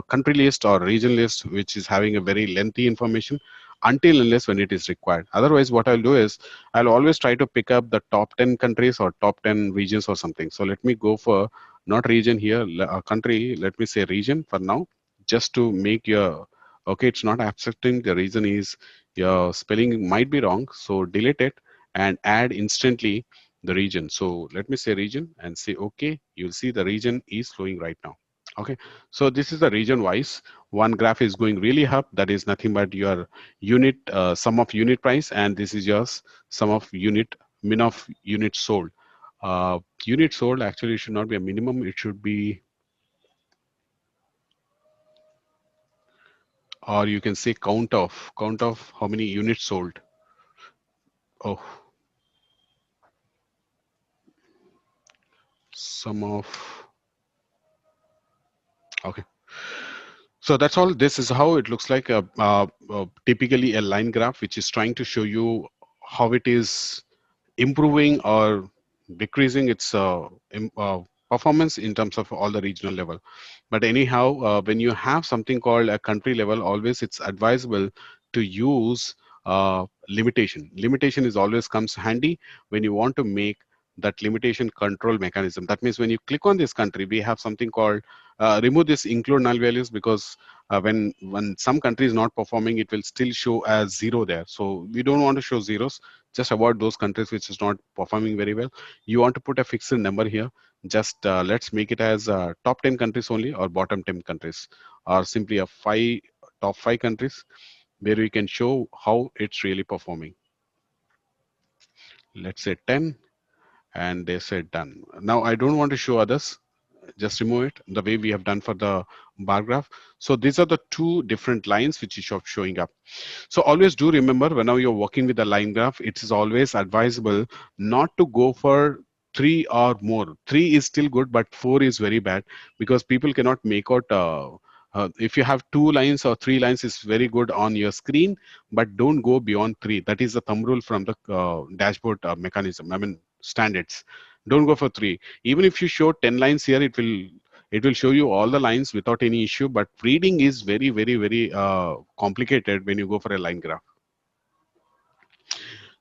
country list or region list which is having a very lengthy information until unless when it is required. Otherwise, what I'll do is I'll always try to pick up the top 10 countries or top 10 regions or something. So let me go for not region here, country. Let me say region for now, just to make your okay. It's not accepting. The reason is your spelling might be wrong. So delete it and add instantly the region. So let me say region and say okay. You'll see the region is flowing right now. Okay, so this is the region wise. One graph is going really up. That is nothing but your unit sum of unit price, and this is yours sum of unit min of units sold. Unit sold actually should not be a minimum. It should be, or you can say count of how many units sold. Oh, sum of okay. So that's all. This is how it looks like typically a line graph, which is trying to show you how it is improving or decreasing its performance in terms of all the regional level. But anyhow, when you have something called a country level, always it's advisable to use limitation. Limitation is always comes handy when you want to make that limitation control mechanism. That means when you click on this country, we have something called remove this include null values, because when some country is not performing, it will still show as zero there. So we don't want to show zeros. Just avoid those countries which is not performing very well. You want to put a fixed number here. Just let's make it as top 10 countries only, or bottom 10 countries, or simply a top five countries where we can show how it's really performing. Let's say 10, and they say done. Now I don't want to show others. Just remove it the way we have done for the bar graph. So these are the two different lines which is showing up. So always do remember, whenever you're working with a line graph, it is always advisable not to go for three or more. Three is still good, but four is very bad, because people cannot make out. If you have two lines or three lines, is very good on your screen, but don't go beyond three. That is the thumb rule from the dashboard mechanism. I mean standards. Don't go for three. Even if you show 10 lines here, it will show you all the lines without any issue, but reading is very complicated when you go for a line graph.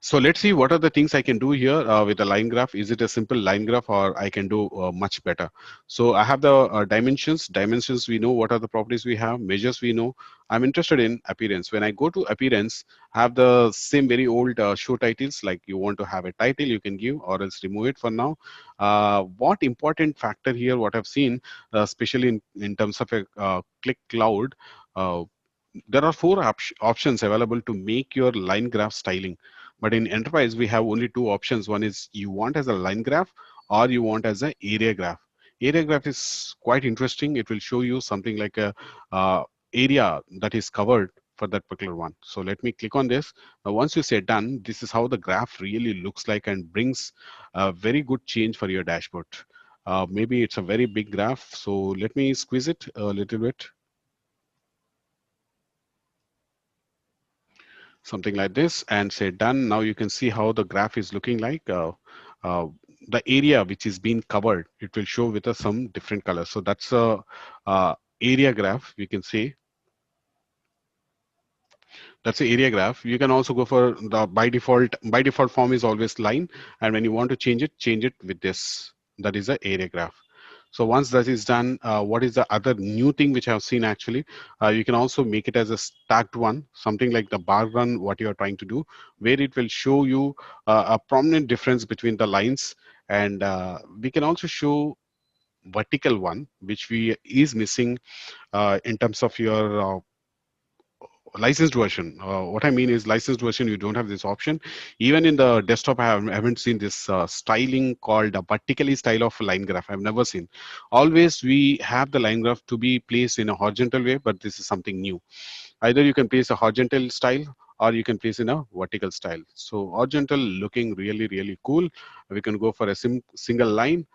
So let's see what are the things I can do here with a line graph. Is it a simple line graph, or I can do much better? So I have the dimensions. Dimensions, we know what are the properties we have. Measures, we know. I'm interested in appearance. When I go to appearance, I have the same very old show titles. Like you want to have a title, you can give, or else remove it for now. What important factor here, what I've seen, especially in terms of a Qlik Cloud, uh, there are four options available to make your line graph styling. But in enterprise, we have only two options. One is you want as a line graph, or you want as an area graph. Area graph is quite interesting. It will show you something like a area that is covered for that particular one. So let me click on this. Now, once you say done, this is how the graph really looks like and brings a very good change for your dashboard. Maybe it's a very big graph. So let me squeeze it a little bit. Something like this, and say done. Now you can see how the graph is looking like. Uh, the area which is being covered, it will show with us some different colors. So that's a area graph. We can see that's the area graph. You can also go for the by default form is always line, and when you want to change it with this. That is the area graph. So once that is done, what is the other new thing which I've seen actually? You can also make it as a stacked one, something like the bar run, what you are trying to do, where it will show you a prominent difference between the lines. And we can also show vertical one, which we is missing in terms of your licensed version. What I mean is licensed version, you don't have this option. Even in the desktop, I haven't seen this styling called a vertically style of line graph. I've never seen. Always we have the line graph to be placed in a horizontal way, but this is something new. Either you can place a horizontal style, or you can place in a vertical style. So horizontal looking really, really cool. We can go for a single line.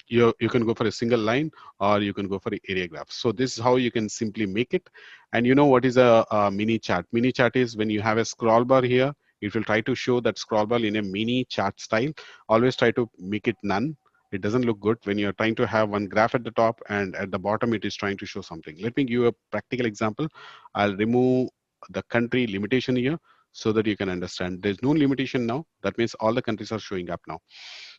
You can go for a single line, or you can go for an area graph. So this is how you can simply make it. And you know what is a mini chart? Mini chart is when you have a scroll bar here, it will try to show that scroll bar in a mini chart style. Always try to make it none. It doesn't look good when you're trying to have one graph at the top and at the bottom it is trying to show something. Let me give you a practical example. I'll remove the country limitation here so that you can understand. There's no limitation now. That means all the countries are showing up now.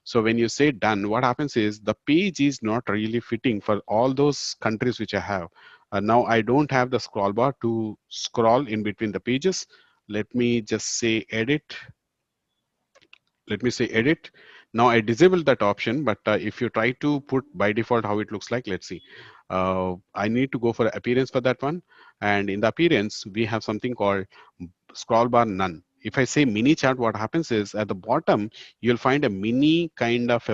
So when you say done, what happens is the page is not really fitting for all those countries which I have. Now I don't have the scroll bar to scroll in between the pages. Let me just say edit. Let me say edit. Now I disabled that option, but if you try to put by default how it looks like, let's see. I need to go for appearance for that one. And in the appearance, we have something called scroll bar none. If I say mini chart, what happens is at the bottom, you'll find a mini kind of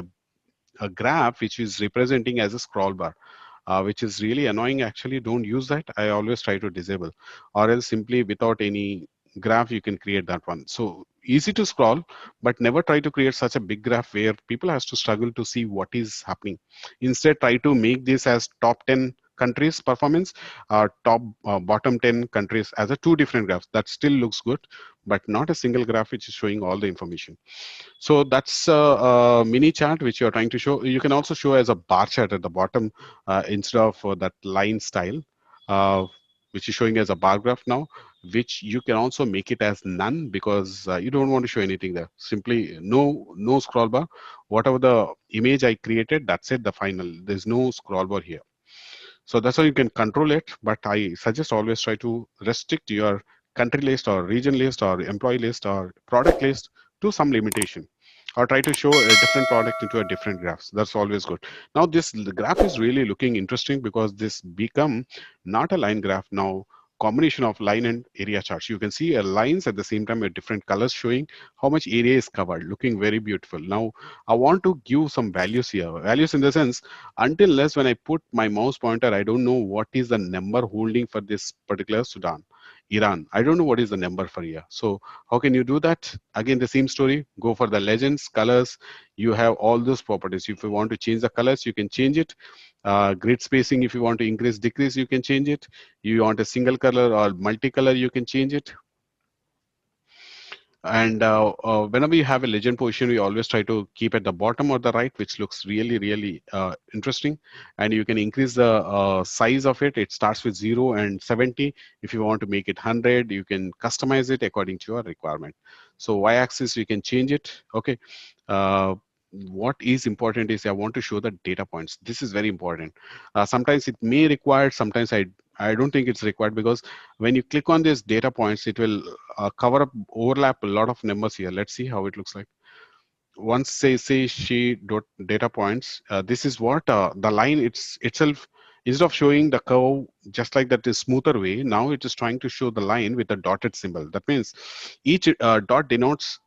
a graph which is representing as a scroll bar, which is really annoying. Actually, don't use that. I always try to disable, or else simply without any graph, you can create that one. So easy to scroll, but never try to create such a big graph where people has to struggle to see what is happening. Instead, try to make this as top 10 countries performance, top bottom 10 countries as a two different graphs. That still looks good, but not a single graph which is showing all the information. So that's a mini chart which you're trying to show. You can also show as a bar chart at the bottom instead of that line style, uh, which is showing as a bar graph now, which you can also make it as none because you don't want to show anything there. Simply no scroll bar. Whatever the image I created, that's it, the final. There's no scroll bar here. So that's how you can control it. But I suggest always try to restrict your country list or region list or employee list or product list to some limitation, or try to show a different product into a different graphs. That's always good. Now this graph is really looking interesting because this become not a line graph now, combination of line and area charts. You can see lines at the same time with different colors showing how much area is covered, looking very beautiful. Now I want to give some values here. Values in the sense, until less when I put my mouse pointer, I don't know what is the number holding for this particular Sudan, Iran. I don't know what is the number for here. So how can you do that? Again, the same story. Go for the legends, colors. You have all those properties. If you want to change the colors, you can change it. Grid spacing, if you want to increase, decrease, you can change it. You want a single color or multicolor, you can change it. And whenever you have a legend position, we always try to keep at the bottom or the right, which looks really, really interesting. And you can increase the size of it. It starts with 0 and 70. If you want to make it 100, you can customize it according to your requirement. So y-axis, you can change it. Okay. What is important is I want to show the data points. This is very important. Sometimes it may require, sometimes I don't think it's required, because when you click on these data points, it will cover up, overlap a lot of numbers here. Let's see how it looks like. Once say she dot data points, this is what the line itself, instead of showing the curve just like that is smoother way, now it is trying to show the line with a dotted symbol. That means each dot denotes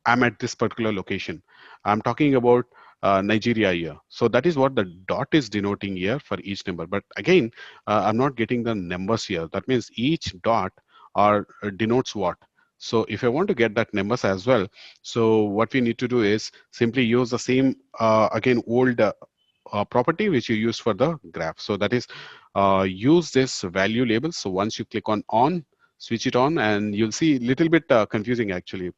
I'm at this particular location. I'm talking about Nigeria here. So that is what the dot is denoting here for each number. But again, I'm not getting the numbers here. That means each dot or denotes what. So if I want to get that numbers as well, so what we need to do is simply use the same, again, old property which you use for the graph. So that is use this value label. So once you click on, switch it on, and you'll see a little bit confusing actually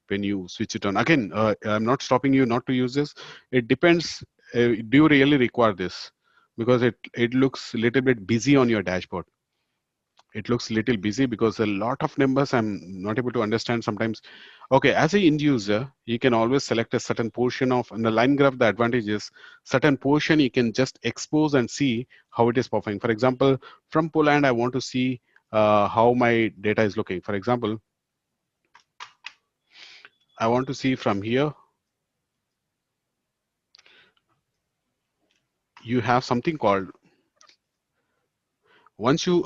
when you switch it on. Again, I'm not stopping you not to use this. It depends. Do you really require this? Because it looks a little bit busy on your dashboard. It looks a little busy because a lot of numbers I'm not able to understand sometimes. Okay, as a end user, you can always select a certain portion of, in the line graph, the advantage is certain portion you can just expose and see how it is performing. For example, from Poland, I want to see how my data is looking. For example, I want to see from here, you have something called, once you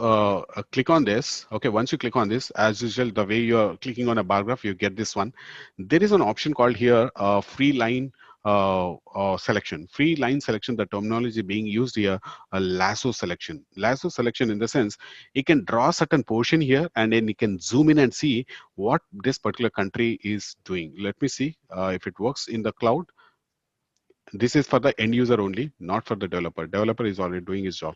click on this, okay, once you click on this, as usual, the way you're clicking on a bar graph, you get this one. There is an option called here, free line selection. Free line selection, the terminology being used here, a lasso selection. Lasso selection in the sense, you can draw a certain portion here and then you can zoom in and see what this particular country is doing. Let me see if it works in the cloud. This is for the end user only, not for the developer. Developer is already doing his job.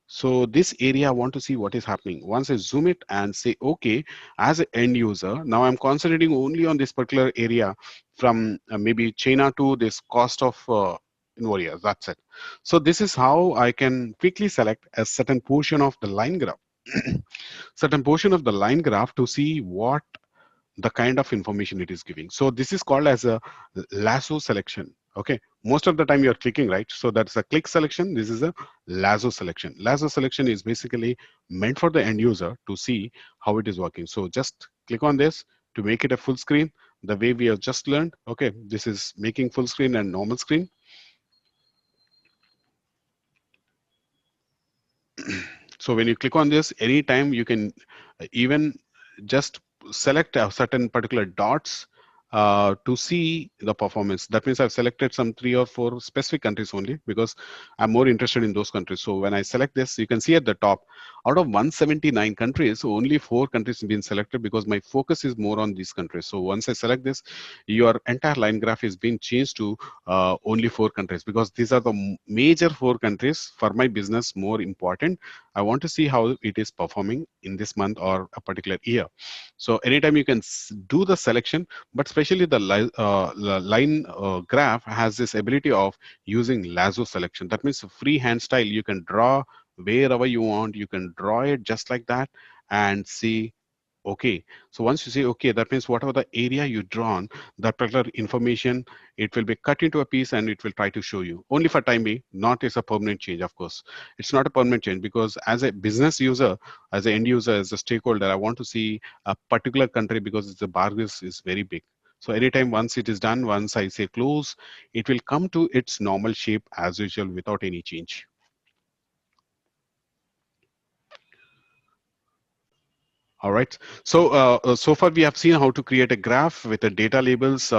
So this area, I want to see what is happening. Once I zoom it and say, okay, as an end user, now I'm concentrating only on this particular area from maybe China to this cost of invoice. That's it. So this is how I can quickly select a certain portion of the line graph, certain portion of the line graph to see what the kind of information it is giving. So this is called as a lasso selection. Okay, most of the time you're clicking, right? So that's a click selection. This is a lasso selection. Lasso selection is basically meant for the end user to see how it is working. So just click on this to make it a full screen the way we have just learned. Okay, this is making full screen and normal screen. So when you click on this, anytime you can even just select a certain particular dots to see the performance. That means I've selected some 3 or 4 specific countries only because I'm more interested in those countries. So when I select this, you can see at the top, out of 179 countries, only 4 countries have been selected because my focus is more on these countries. So once I select this, your entire line graph is being changed to only 4 countries because these are the major 4 countries for my business more important. I want to see how it is performing in this month or a particular year. So anytime you can do the selection, but especially the line graph has this ability of using lasso selection. That means freehand style. You can draw wherever you want. You can draw it just like that and see. Okay, so once you say okay, that means whatever the area you drawn, that particular information, it will be cut into a piece and it will try to show you. Only for time being, not as a permanent change, of course. It's not a permanent change because as a business user, as an end user, as a stakeholder, I want to see a particular country because the bar is very big. So anytime once it is done, once I say close, it will come to its normal shape as usual without any change. All right. So so far we have seen how to create a graph with the data labels.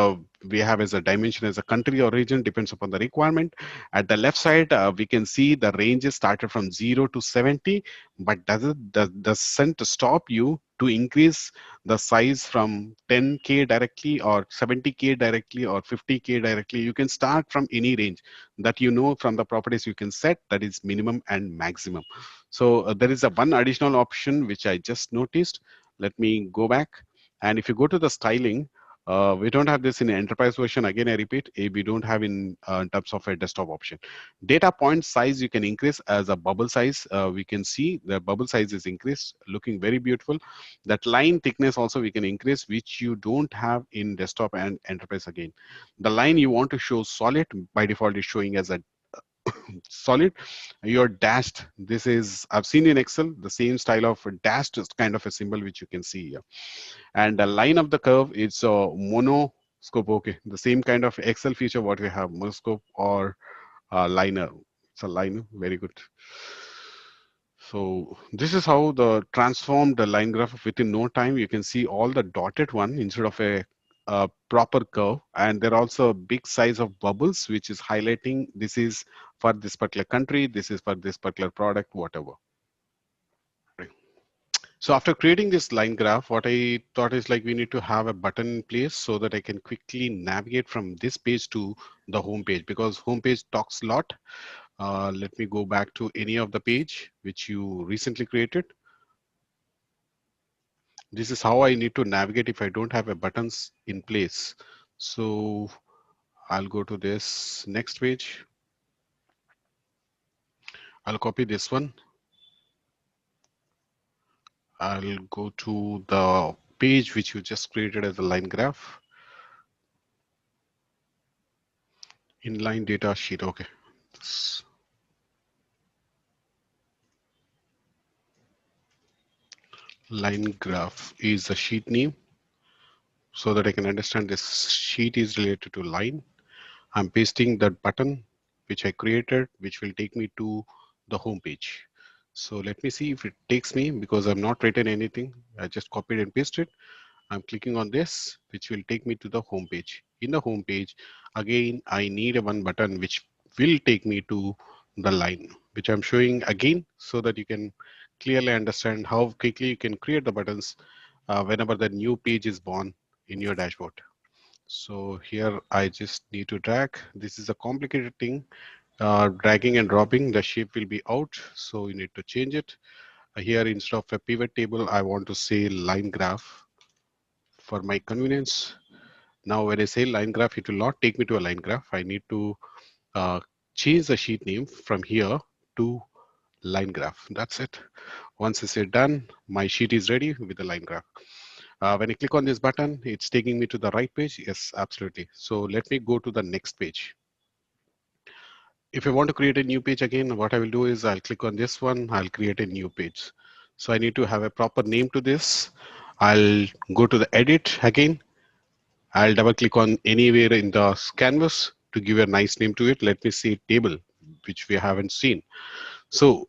We have as a dimension as a country or region depends upon the requirement. At the left side, we can see the ranges started from 0 to 70, but doesn't stop you to increase the size from 10K directly or 70K directly or 50K directly. You can start from any range that you know from the properties you can set, that is minimum and maximum. So there is a one additional option which I just noticed. Let me go back. And if you go to the styling, we don't have this in enterprise version. Again, I repeat, we don't have in terms of a desktop option. Data point size you can increase as a bubble size. We can see the bubble size is increased, looking very beautiful. That line thickness also we can increase, which you don't have in desktop and enterprise again. The line you want to show solid, by default is showing as a solid. Your dashed, this is, I've seen in Excel the same style of a dashed is kind of a symbol which you can see here. And the line of the curve is monoscope. Okay, the same kind of Excel feature what we have, monoscope or liner. It's a liner. Very good. So this is how the transformed line graph. Within no time you can see all the dotted one instead of a proper curve, and there are also a big size of bubbles which is highlighting this is for this particular country, this is for this particular product, whatever. Right. So after creating this line graph, what I thought is like we need to have a button in place so that I can quickly navigate from this page to the home page, because home page talks a lot. Let me go back to any of the page which you recently created. This is how I need to navigate if I don't have a buttons in place. So I'll go to this next page. I'll copy this one. I'll go to the page which you just created as a line graph. Inline data sheet. Okay. This line graph is a sheet name so that I can understand this sheet is related to line. I'm pasting that button which I created, which will take me to the home page. So let me see if it takes me, because I've not written anything. I just copied and pasted. I'm clicking on this, which will take me to the home page. In the home page, again, I need a one button which will take me to the line, which I'm showing again so that you can clearly understand how quickly you can create the buttons whenever the new page is born in your dashboard. So here I just need to drag. This is a complicated thing. Dragging and dropping, the shape will be out. So you need to change it. Here instead of a pivot table, I want to say line graph for my convenience. Now, when I say line graph, it will not take me to a line graph. I need to uh, change the sheet name from here to line graph. That's it. Once I say done, my sheet is ready with the line graph. When I click on this button, it's taking me to the right page. Yes, absolutely. So let me go to the next page. If I want to create a new page again, what I will do is I'll click on this one. I'll create a new page. So I need to have a proper name to this. I'll go to the edit again. I'll double click on anywhere in the canvas to give a nice name to it. Let me see table, which we haven't seen. So,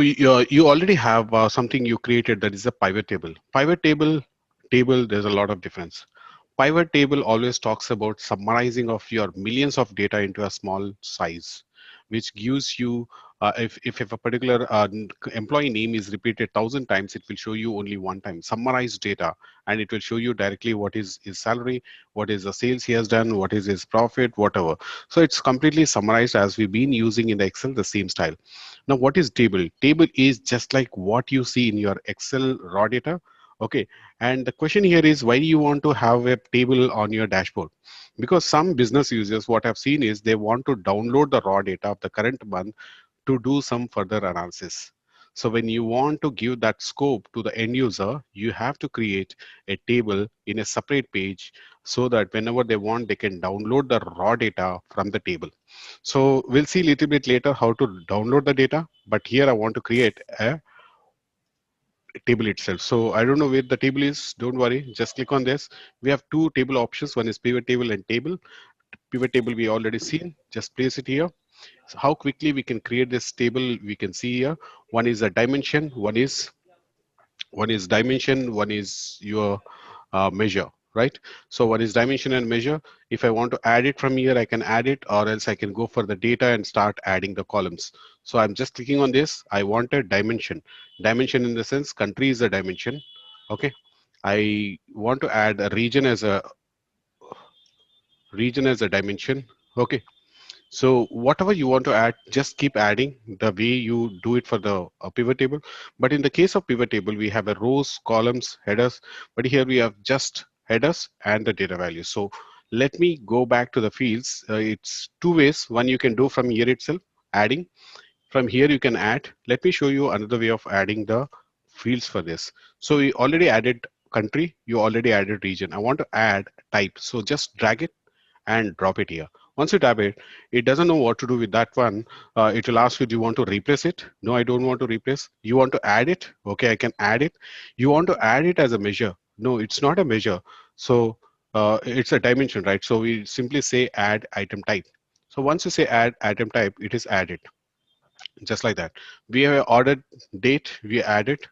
you already have something you created that is a pivot table. Pivot table, there's a lot of difference. Pivot table always talks about summarizing of your millions of data into a small size, which gives you, if a particular employee name is repeated 1,000 times, it will show you only one time, summarized data, and it will show you directly what is his salary, what is the sales he has done, what is his profit, whatever. So it's completely summarized as we've been using in the Excel, the same style. Now, what is table? Table is just like what you see in your Excel raw data. Okay, and the question here is why do you want to have a table on your dashboard? Because some business users, what I've seen is they want to download the raw data of the current month to do some further analysis. So when you want to give that scope to the end user, you have to create a table in a separate page so that whenever they want, they can download the raw data from the table. So we'll see a little bit later how to download the data, but here I want to create a table itself. So I don't know where the table is. Don't worry, just click on this. We have two table options. One is pivot table and table. Pivot table we already seen. Just place it here. So how quickly we can create this table, we can see here. One is a dimension, one is dimension, one is your measure, right? So one is dimension and measure. If I want to add it from here, I can add it, or else I can go for the data and start adding the columns. So I'm just clicking on this. I want a dimension. Dimension in the sense country is a dimension. Okay. I want to add a region as a dimension. Okay. So whatever you want to add, just keep adding the way you do it for the pivot table. But in the case of pivot table, we have a rows, columns, headers, but here we have just headers and the data values. So let me go back to the fields. It's two ways. One you can do from here itself, adding. From here you can add. Let me show you another way of adding the fields for this. So we already added country, you already added region. I want to add type. So just drag it and drop it here. Once you tap it, it doesn't know what to do with that one. It will ask you, do you want to replace it? No, I don't want to replace. You want to add it? Okay, I can add it. You want to add it as a measure? No, it's not a measure. So it's a dimension, right? So we simply say add item type. So once you say add item type, it is added just like that. We have ordered date, we add it.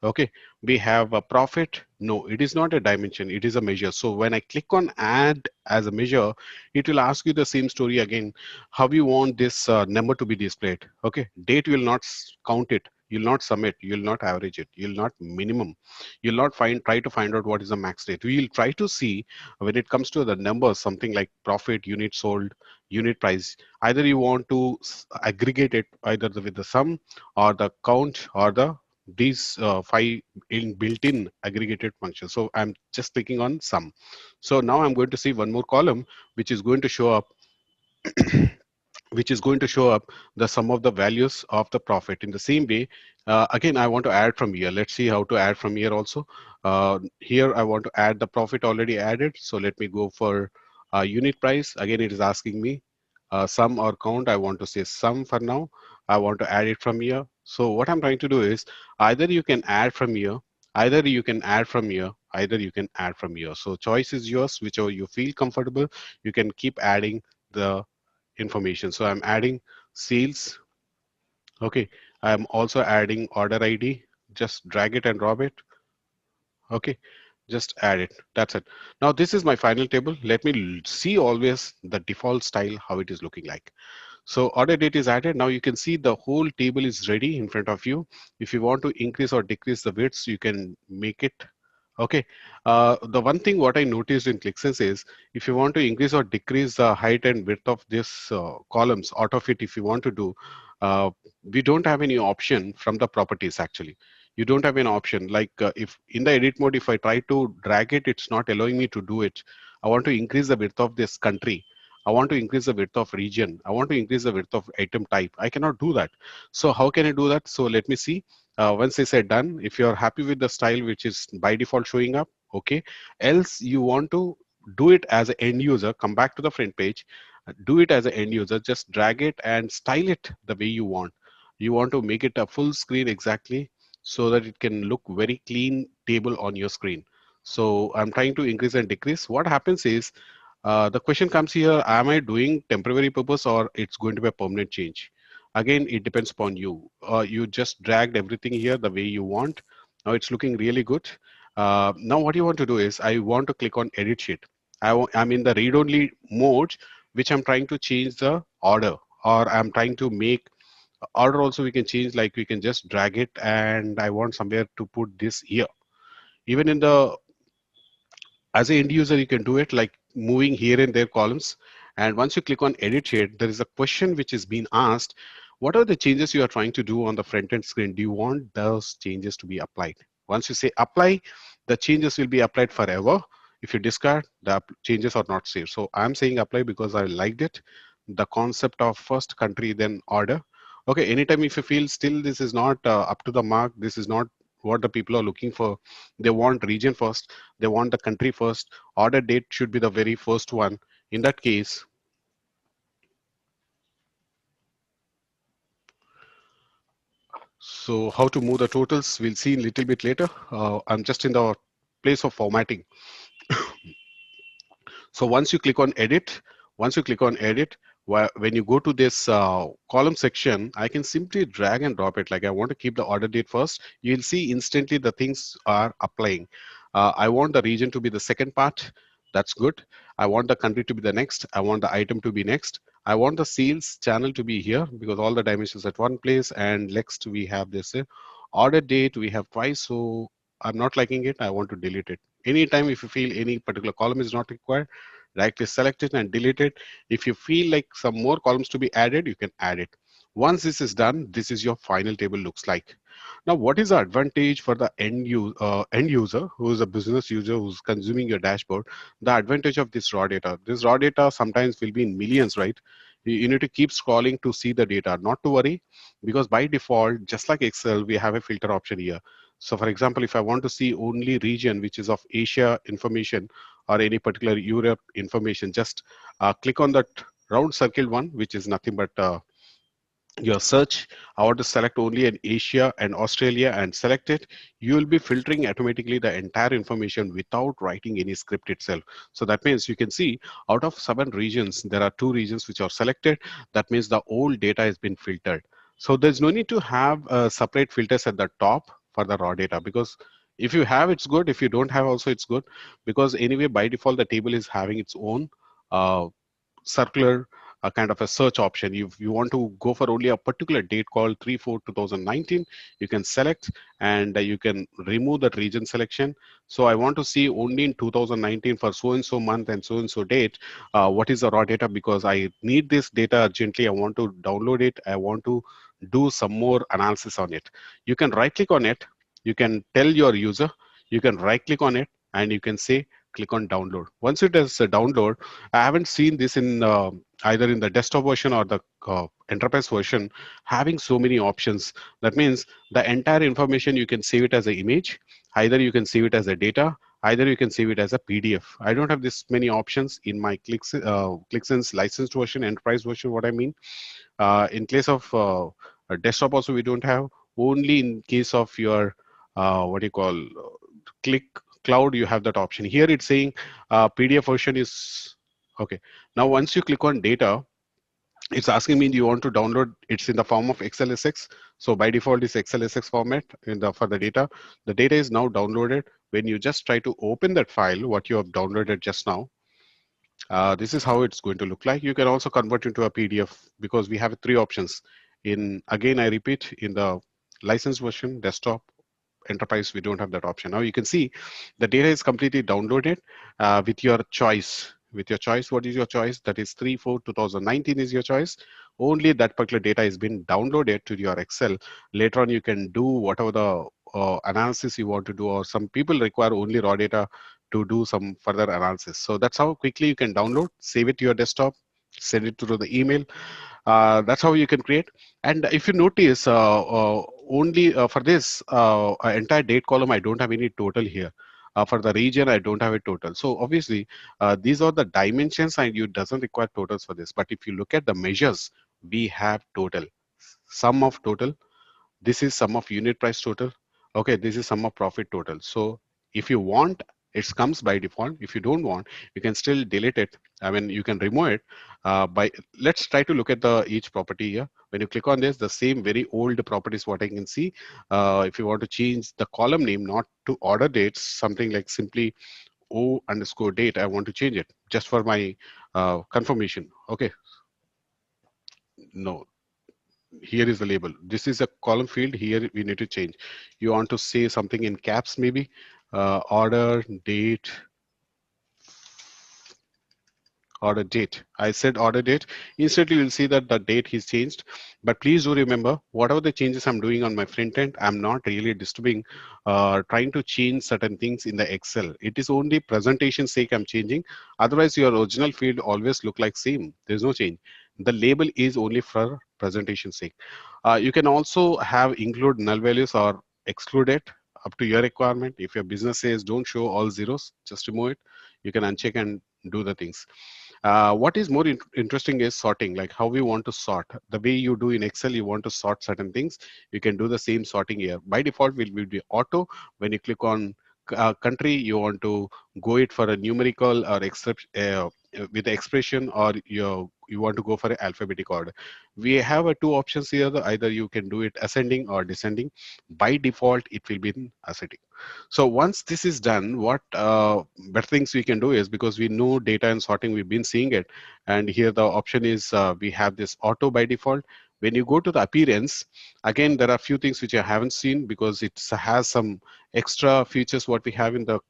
Okay, we have a profit. No, it is not a dimension, it is a measure. So when I click on add as a measure, it will ask you the same story again, how you want this number to be displayed. Okay, date will not count it, you'll not sum it, you'll not average it, you'll not minimum, you'll not try to find out what is the max date. We'll try to see when it comes to the numbers, something like profit, unit sold, unit price. Either you want to aggregate it either with the sum or the count or the these five in built-in aggregated functions. So I'm just clicking on sum. So now I'm going to see one more column which is going to show up the sum of the values of the profit. In the same way, again I want to add from here. Let's see how to add from here also. Here I want to add the profit already added, so let me go for unit price. Again it is asking me sum or count. I want to say sum for now. I want to add it from here. So what I'm trying to do is either you can add from here, either you can add from here, either you can add from here. So choice is yours, whichever you feel comfortable. You can keep adding the information. So I'm adding sales. Okay. I'm also adding order ID. Just drag it and drop it. Okay, just add it. That's it. Now this is my final table. Let me see always the default style, how it is looking like. So order date is added. Now you can see the whole table is ready in front of you. If you want to increase or decrease the widths, you can make it. Okay. The one thing what I noticed in ClickSense is if you want to increase or decrease the height and width of this columns out of it, if you want to do, uh, we don't have any option from the properties actually. You don't have an option like if in the edit mode, if I try to drag it, it's not allowing me to do it. I want to increase the width of this country. I want to increase the width of region. I want to increase the width of item type. I cannot do that. So how can I do that? So let me see. Once I say done, if you're happy with the style which is by default showing up, okay. Else you want to do it as an end user, come back to the front page, do it as an end user, just drag it and style it the way you want. You want to make it a full screen exactly so that it can look very clean table on your screen. So I'm trying to increase and decrease. What happens is the question comes here, am I doing temporary purpose or it's going to be a permanent change? Again, it depends upon you. You just dragged everything here the way you want. Now it's looking really good. Now what you want to do is I want to click on edit sheet. I'm in the read only mode, which I'm trying to change the order, or I'm trying to make order also we can change, like we can just drag it and I want somewhere to put this here. Even in the as an end user, you can do it like moving here and there columns. And once you click on edit shade, there is a question which is being asked. What are the changes you are trying to do on the front end screen? Do you want those changes to be applied? Once you say apply, the changes will be applied forever. If you discard, the changes are not saved. So I'm saying apply because I liked it. The concept of first country, then order. Okay, anytime if you feel still this is not up to the mark, this is not what the people are looking for. They want region first, they want the country first, order date should be the very first one. In that case, so how to move the totals we'll see a little bit later. I'm just in the place of formatting. So once you click on edit, once you click on edit, when you go to this column section, I can simply drag and drop it. Like I want to keep the order date first. You'll see instantly the things are applying. I want the region to be the second part. That's good. I want the country to be the next. I want the item to be next. I want the sales channel to be here because all the dimensions at one place. And next we have this order date. We have twice. So I'm not liking it. I want to delete it. Anytime if you feel any particular column is not required, right click select it and delete it. If you feel like some more columns to be added, you can add it. Once this is done, this is your final table looks like. Now what is the advantage for the end user who is a business user who's consuming your dashboard? The advantage of this raw data sometimes will be in millions, right? You need to keep scrolling to see the data. Not to worry, because by default, just like Excel, we have a filter option here. So for example, if I want to see only region which is of Asia information or any particular Europe information, just click on that round circle one, which is nothing but your search. I want to select only in Asia and Australia and select it. You will be filtering automatically the entire information without writing any script itself. So that means you can see out of 7 regions, there are 2 regions which are selected. That means the old data has been filtered. So there's no need to have separate filters at the top for the raw data, because if you have, it's good. If you don't have also, it's good, because anyway, by default, the table is having its own uh, circular kind of a search option. If you want to go for only a particular date called 3/4/2019, you can select and you can remove that region selection. So I want to see only in 2019 for so and so month and so date, what is the raw data, because I need this data urgently. I want to download it. I want to do some more analysis on it. You can right click on it. You can tell your user, you can right click on it and you can say, click on download. Once it is a download, I haven't seen this in either in the desktop version or the enterprise version having so many options. That means the entire information you can save it as an image, either you can save it as a data, either you can save it as a PDF. I don't have this many options in my Qliksense licensed version, enterprise version. What I mean, in case of a desktop also we don't have. Only in case of your what do you call Qlik Cloud, you have that option. Here it's saying PDF version is okay. Now once you click on data, It's asking me, do you want to download? It's in the form of XLSX. So by default is XLSX format in the for the data. The data is now downloaded. When you just try to open that file, what you have downloaded just now, this is how it's going to look like. You can also convert into a PDF because we have three options. In again, I repeat, in the licensed version, desktop, enterprise, we don't have that option. Now you can see the data is completely downloaded with your choice. With your choice, what is your choice? That is 3/4/2019 is your choice. Only that particular data is been downloaded to your Excel. Later on, you can do whatever the analysis you want to do, or some people require only raw data to do some further analysis. So that's how quickly you can download, save it to your desktop, send it to the email. That's how you can create. And if you notice, only for this entire date column, I don't have any total here. For the region, I don't have a total. So obviously, these are the dimensions, and you doesn't require totals for this. But if you look at the measures, we have total, sum of total. This is sum of unit price total. Okay, this is sum of profit total. So if you want, it comes by default. If you don't want, you can still delete it. I mean, you can remove it by, let's try to look at the each property here. When you click on this, the same very old properties, what I can see, if you want to change the column name, not to order dates, something like simply O underscore date, I want to change it just for my confirmation. Okay, no, here is the label. This is a column field. Here we need to change. You want to say something in caps, maybe order date, order date. I said order date. Instantly you'll see that the date is changed. But please do remember, whatever the changes I'm doing on my front end, I'm not really disturbing, trying to change certain things in the Excel. It is only presentation sake I'm changing. Otherwise, your original field always look like same. There's no change. The label is only for presentation sake. You can also have include null values or exclude it up to your requirement. If your business says don't show all zeros, just remove it. You can uncheck and do the things. What is more interesting is sorting, like how we want to sort. The way you do in Excel, you want to sort certain things. You can do the same sorting here. By default, will be auto. When you click on country, you want to go it for a numerical or with the expression, or you want to go for an alphabetic order. We have two options here. Either you can do it ascending or descending. By default, it will be in ascending. So once this is done, what better things we can do is, because we know data and sorting, we've been seeing it. And here the option is we have this auto by default. When you go to the appearance, again, there are a few things which I haven't seen because it has some extra features what we have in the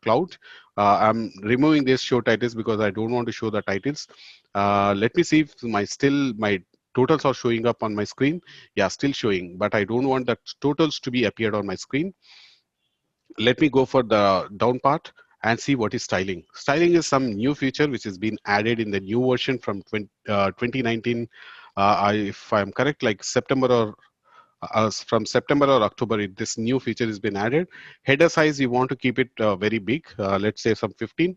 cloud. I'm removing this show titles because I don't want to show the titles. Let me see if my totals are showing up on my screen. Yeah, still showing, but I don't want that totals to be appeared on my screen. Let me go for the down part and see what is styling. Styling is some new feature which has been added in the new version from 2019. If I'm correct, like September or from September or October, this new feature has been added. Header size, you want to keep it very big. Let's say some 15.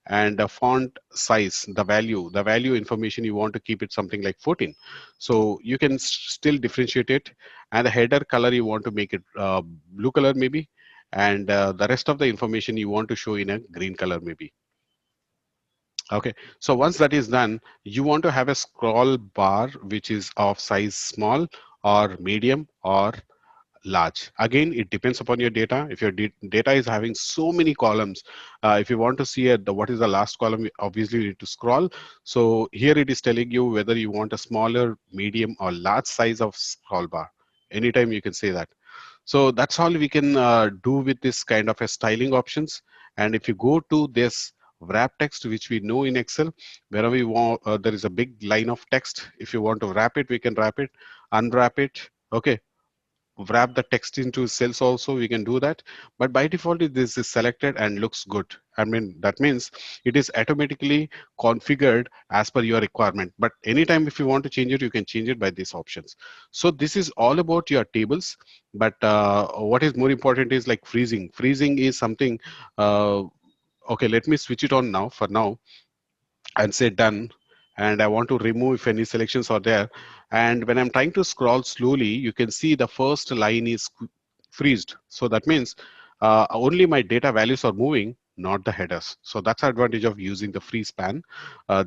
And the font size, the value information, you want to keep it something like 14. So you can still differentiate it. And the header color, you want to make it blue color maybe. And the rest of the information you want to show in a green color maybe. Okay, so once that is done, you want to have a scroll bar which is of size small or medium or large. Again, it depends upon your data. If your data is having so many columns, if you want to see what is the last column, obviously you need to scroll. So here it is telling you whether you want a smaller, medium or large size of scroll bar. Anytime you can say that. So that's all we can do with this kind of a styling options. And if you go to this wrap text, which we know in Excel, wherever we want, there is a big line of text. If you want to wrap it, we can wrap it, unwrap it. Okay, wrap the text into cells also, we can do that. But by default, this is selected and looks good. I mean, that means it is automatically configured as per your requirement. But anytime if you want to change it, you can change it by these options. So this is all about your tables. But what is more important is like freezing. Freezing is something, okay, let me switch it on now for now and say done. And I want to remove if any selections are there. And when I'm trying to scroll slowly, you can see the first line is freezed. So that means only my data values are moving, not the headers. So that's the advantage of using the free span,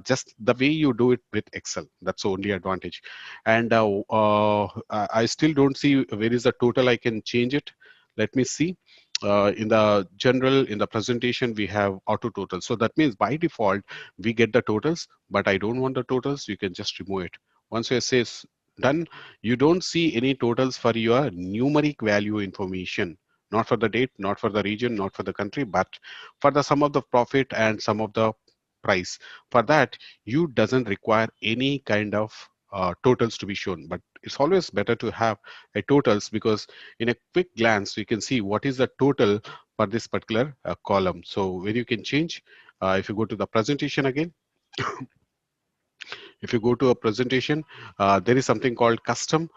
just the way you do it with Excel. That's the only advantage. And I still don't see where is the total. I can change it. Let me see. In the general, in the presentation, we have auto total. So that means by default, we get the totals, but I don't want the totals. You can just remove it. Once you say done, you don't see any totals for your numeric value information, not for the date, not for the region, not for the country, but for the sum of the profit and sum of the price. For that, you doesn't require any kind of totals to be shown, but it's always better to have a totals, because in a quick glance you can see what is the total for this particular column. So where you can change, if you go to the presentation again, if you go to a presentation, there is something called custom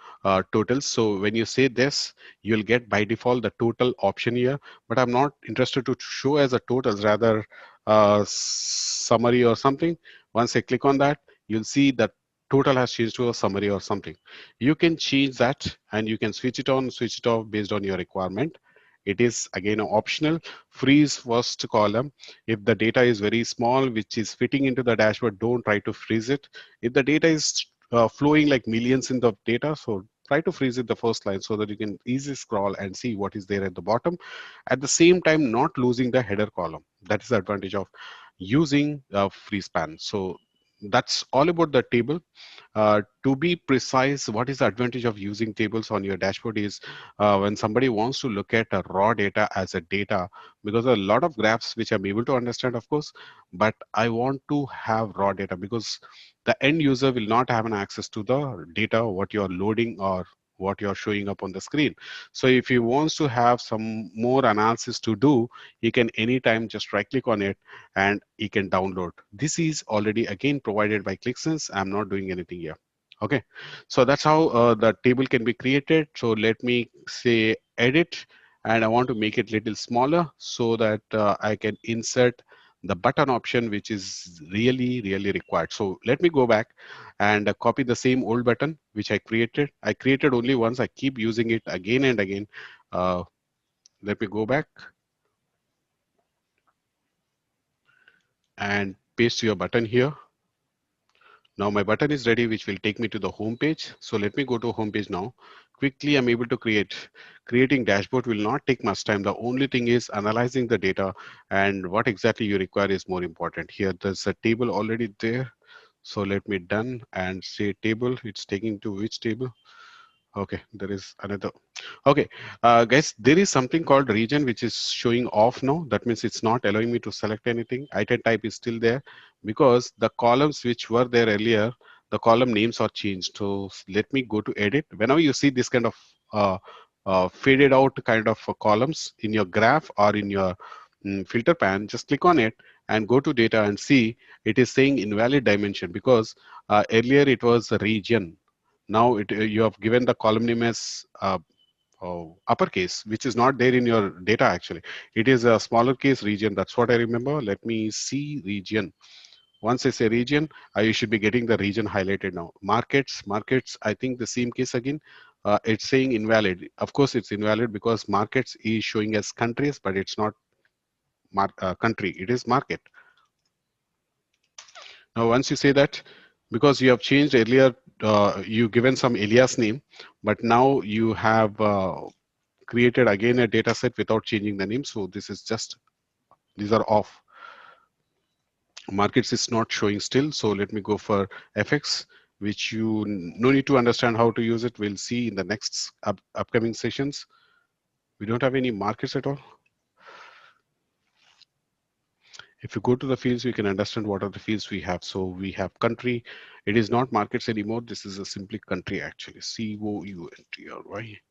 totals. So when you say this, you'll get by default the total option here, but I'm not interested to show as a totals, rather summary or something. Once I click on that, you'll see that total has changed to a summary or something. You can change that and you can switch it on, switch it off based on your requirement. It is again optional. Freeze first column. If the data is very small, which is fitting into the dashboard, don't try to freeze it. If the data is flowing like millions in the data, so try to freeze it the first line so that you can easily scroll and see what is there at the bottom. At the same time, not losing the header column. That is the advantage of using free span. So that's all about the table. To be precise, what is the advantage of using tables on your dashboard is when somebody wants to look at a raw data as a data, because a lot of graphs which I'm able to understand, of course, but I want to have raw data because the end user will not have an access to the data, what you're loading or what you're showing up on the screen. So if he wants to have some more analysis to do, he can anytime just right click on it and he can download. This is already again provided by Qliksense. I'm not doing anything here. Okay, so that's how the table can be created. So let me say edit, and I want to make it little smaller so that I can insert the button option, which is really required. So let me go back and copy the same old button which I created. I created only once. I keep using it again and again. Uh, Let me go back and paste your button here. Now my button is ready, which will take me to the home page. So let me go to home page now. Quickly, I'm able to creating dashboard will not take much time. The only thing is analyzing the data, and what exactly you require is more important. Here, there's a table already there. So let me done and say table. It's taking to which table? Okay, there is another. Okay, guys, there is something called region which is showing off now. That means it's not allowing me to select anything. Item type is still there because the columns which were there earlier, the column names are changed. So let me go to edit. Whenever you see this kind of faded out kind of columns in your graph or in your filter pan, just click on it and go to data and see it is saying invalid dimension because earlier it was a region. Now you have given the column name as uppercase, which is not there in your data actually. It is a smaller case region. That's what I remember. Let me see region. Once I say region, you should be getting the region highlighted now. Markets, I think the same case again. It's saying invalid. Of course, it's invalid because markets is showing as countries, but it's not country. It is market. Now, once you say that, because you have changed earlier, you given some alias name, but now you have created again a data set without changing the name. So this is just, these are off. Markets is not showing still. So let me go for FX, which you no need to understand how to use it. We'll see in the next upcoming sessions. We don't have any markets at all. If you go to the fields, we can understand what are the fields we have. So we have country. It is not markets anymore. This is a simply country actually. COUNTRY.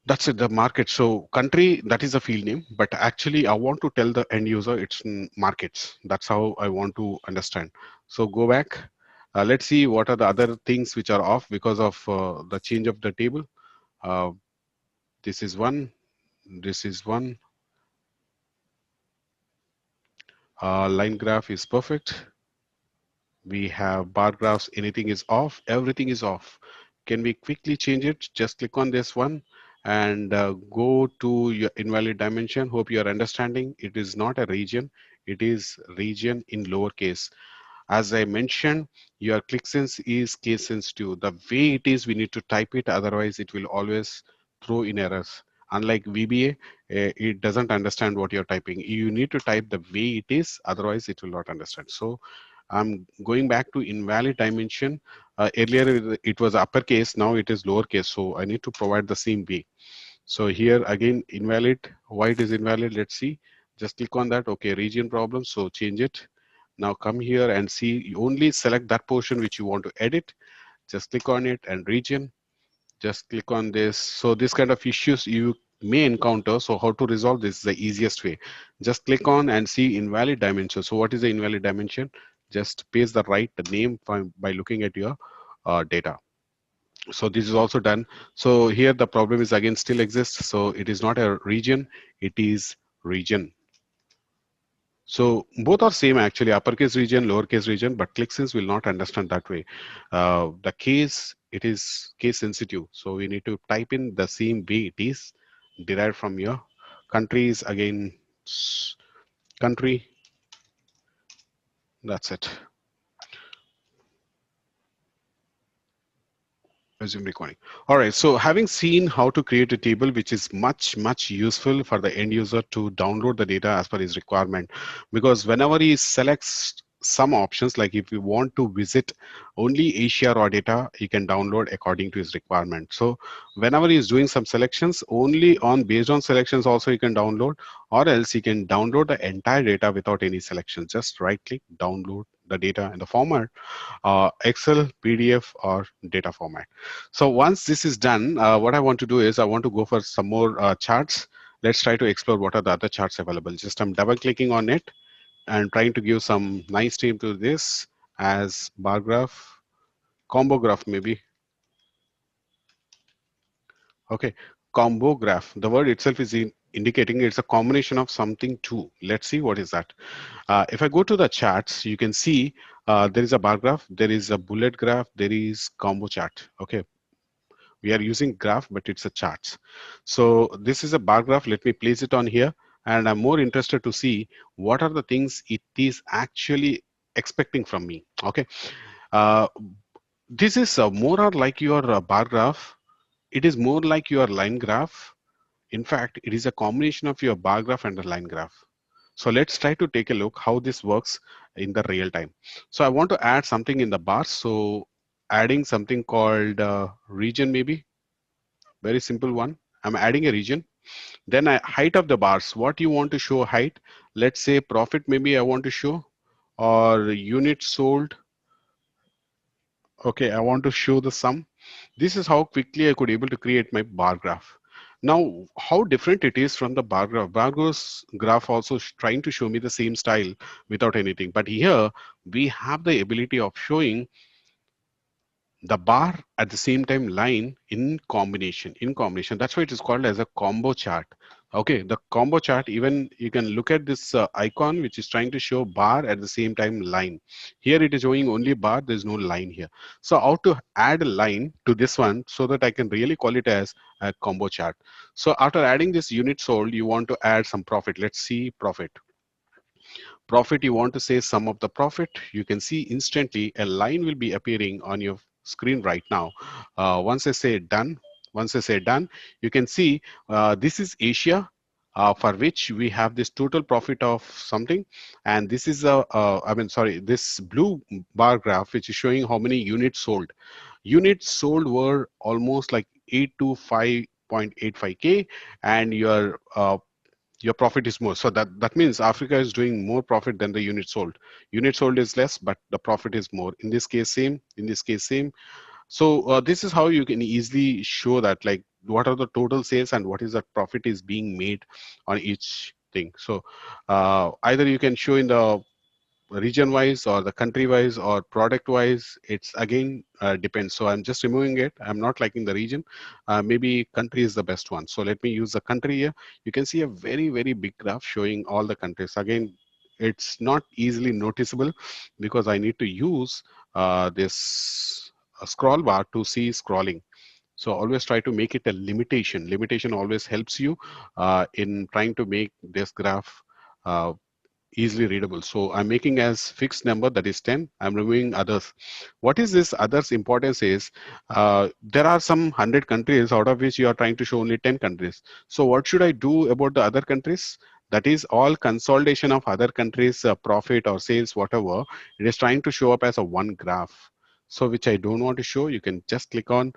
That's it, the market. So country, that is a field name, but actually I want to tell the end user it's markets. That's how I want to understand. So go back. Let's see what are the other things which are off because of the change of the table. Uh, this is one. This is one. Line graph is perfect. We have bar graphs. Anything is off. Everything is off. Can we quickly change it? Just click on this one and go to your invalid dimension. Hope you are understanding. It is not a region. It is region in lowercase. As I mentioned, your ClickSense is case sensitive. The way it is, we need to type it, otherwise it will always throw in errors. Unlike VBA, it doesn't understand what you're typing. You need to type the way it is, otherwise it will not understand. So I'm going back to invalid dimension. Earlier it was uppercase, now it is lowercase. So I need to provide the same way. So here again, invalid. Why it is invalid? Let's see. Just click on that. Okay, region problem. So change it. Now come here and see, you only select that portion which you want to edit. Just click on it and region. Just click on this. So this kind of issues you may encounter. So how to resolve this is the easiest way. Just click on and see invalid dimension. So what is the invalid dimension? Just paste the right name by looking at your data. So this is also done. So here the problem is again still exists. So it is not a region, it is region. So both are same actually, uppercase region, lowercase region, but ClickSense will not understand that way. The case, it is case sensitive. So we need to type in the same way it is derived from your countries. Again, country, that's it. Resume recording. All right. So having seen how to create a table, which is much useful for the end user to download the data as per his requirement, because whenever he selects some options, like if you want to visit only Asia raw data, he can download according to his requirement. So whenever he is doing some selections, only on based on selections also he can download, or else he can download the entire data without any selections. Just right click, download the data in the format, Excel, PDF, or data format. So once this is done, what I want to do is I want to go for some more charts. Let's try to explore what are the other charts available. Just I'm double clicking on it and trying to give some nice name to this as bar graph, combo graph maybe. Okay, combo graph. The word itself is indicating it's a combination of something two. Let's see what is that. If I go to the charts, you can see there is a bar graph, there is a bullet graph, there is combo chart. Okay, we are using graph, but it's a charts. So this is a bar graph. Let me place it on here, and I'm more interested to see what are the things it is actually expecting from me. Okay, uh, this is more or like your bar graph. It is more like your line graph. In fact, it is a combination of your bar graph and the line graph. So let's try to take a look how this works in the real time. So I want to add something in the bars. So adding something called region maybe. Very simple one. I'm adding a region. Then I height of the bars. What you want to show height? Let's say profit maybe I want to show, or units sold. Okay, I want to show the sum. This is how quickly I could able to create my bar graph. Now, how different it is from the bar graph. Graph also trying to show me the same style without anything. But here we have the ability of showing the bar at the same time line in combination. That's why it is called as a combo chart. Okay, the combo chart, even you can look at this icon which is trying to show bar at the same time line. Here it is showing only bar, there's no line here. So how to add a line to this one so that I can really call it as a combo chart. So after adding this unit sold, you want to add some profit. Let's see profit. Profit, you want to say sum of the profit. You can see instantly a line will be appearing on your screen right now. Once I say done, you can see this is Asia, for which we have this total profit of something, and this is this blue bar graph which is showing how many units sold. Units sold were almost like 825.85K, and your profit is more. So that means Africa is doing more profit than the unit sold. Unit sold is less, but the profit is more. In this case, same. In this case, same. So this is how you can easily show that, like, what are the total sales and what is the profit is being made on each thing. So either you can show in the region wise or the country wise or product wise. It's again depends. So I'm just removing it. I'm not liking the region. Maybe country is the best one. So let me use the country here. You can see a very big graph showing all the countries. Again, it's not easily noticeable because I need to use this scroll bar to see scrolling. So always try to make it a limitation. Limitation always helps you in trying to make this graph uh, easily readable. So I'm making as fixed number, that is 10. I'm removing others. What is this others importance is there are some 100 countries out of which you are trying to show only 10 countries. So what should I do about the other countries? That is all consolidation of other countries profit or sales, whatever. It is trying to show up as a one graph. So which I don't want to show. You can just click on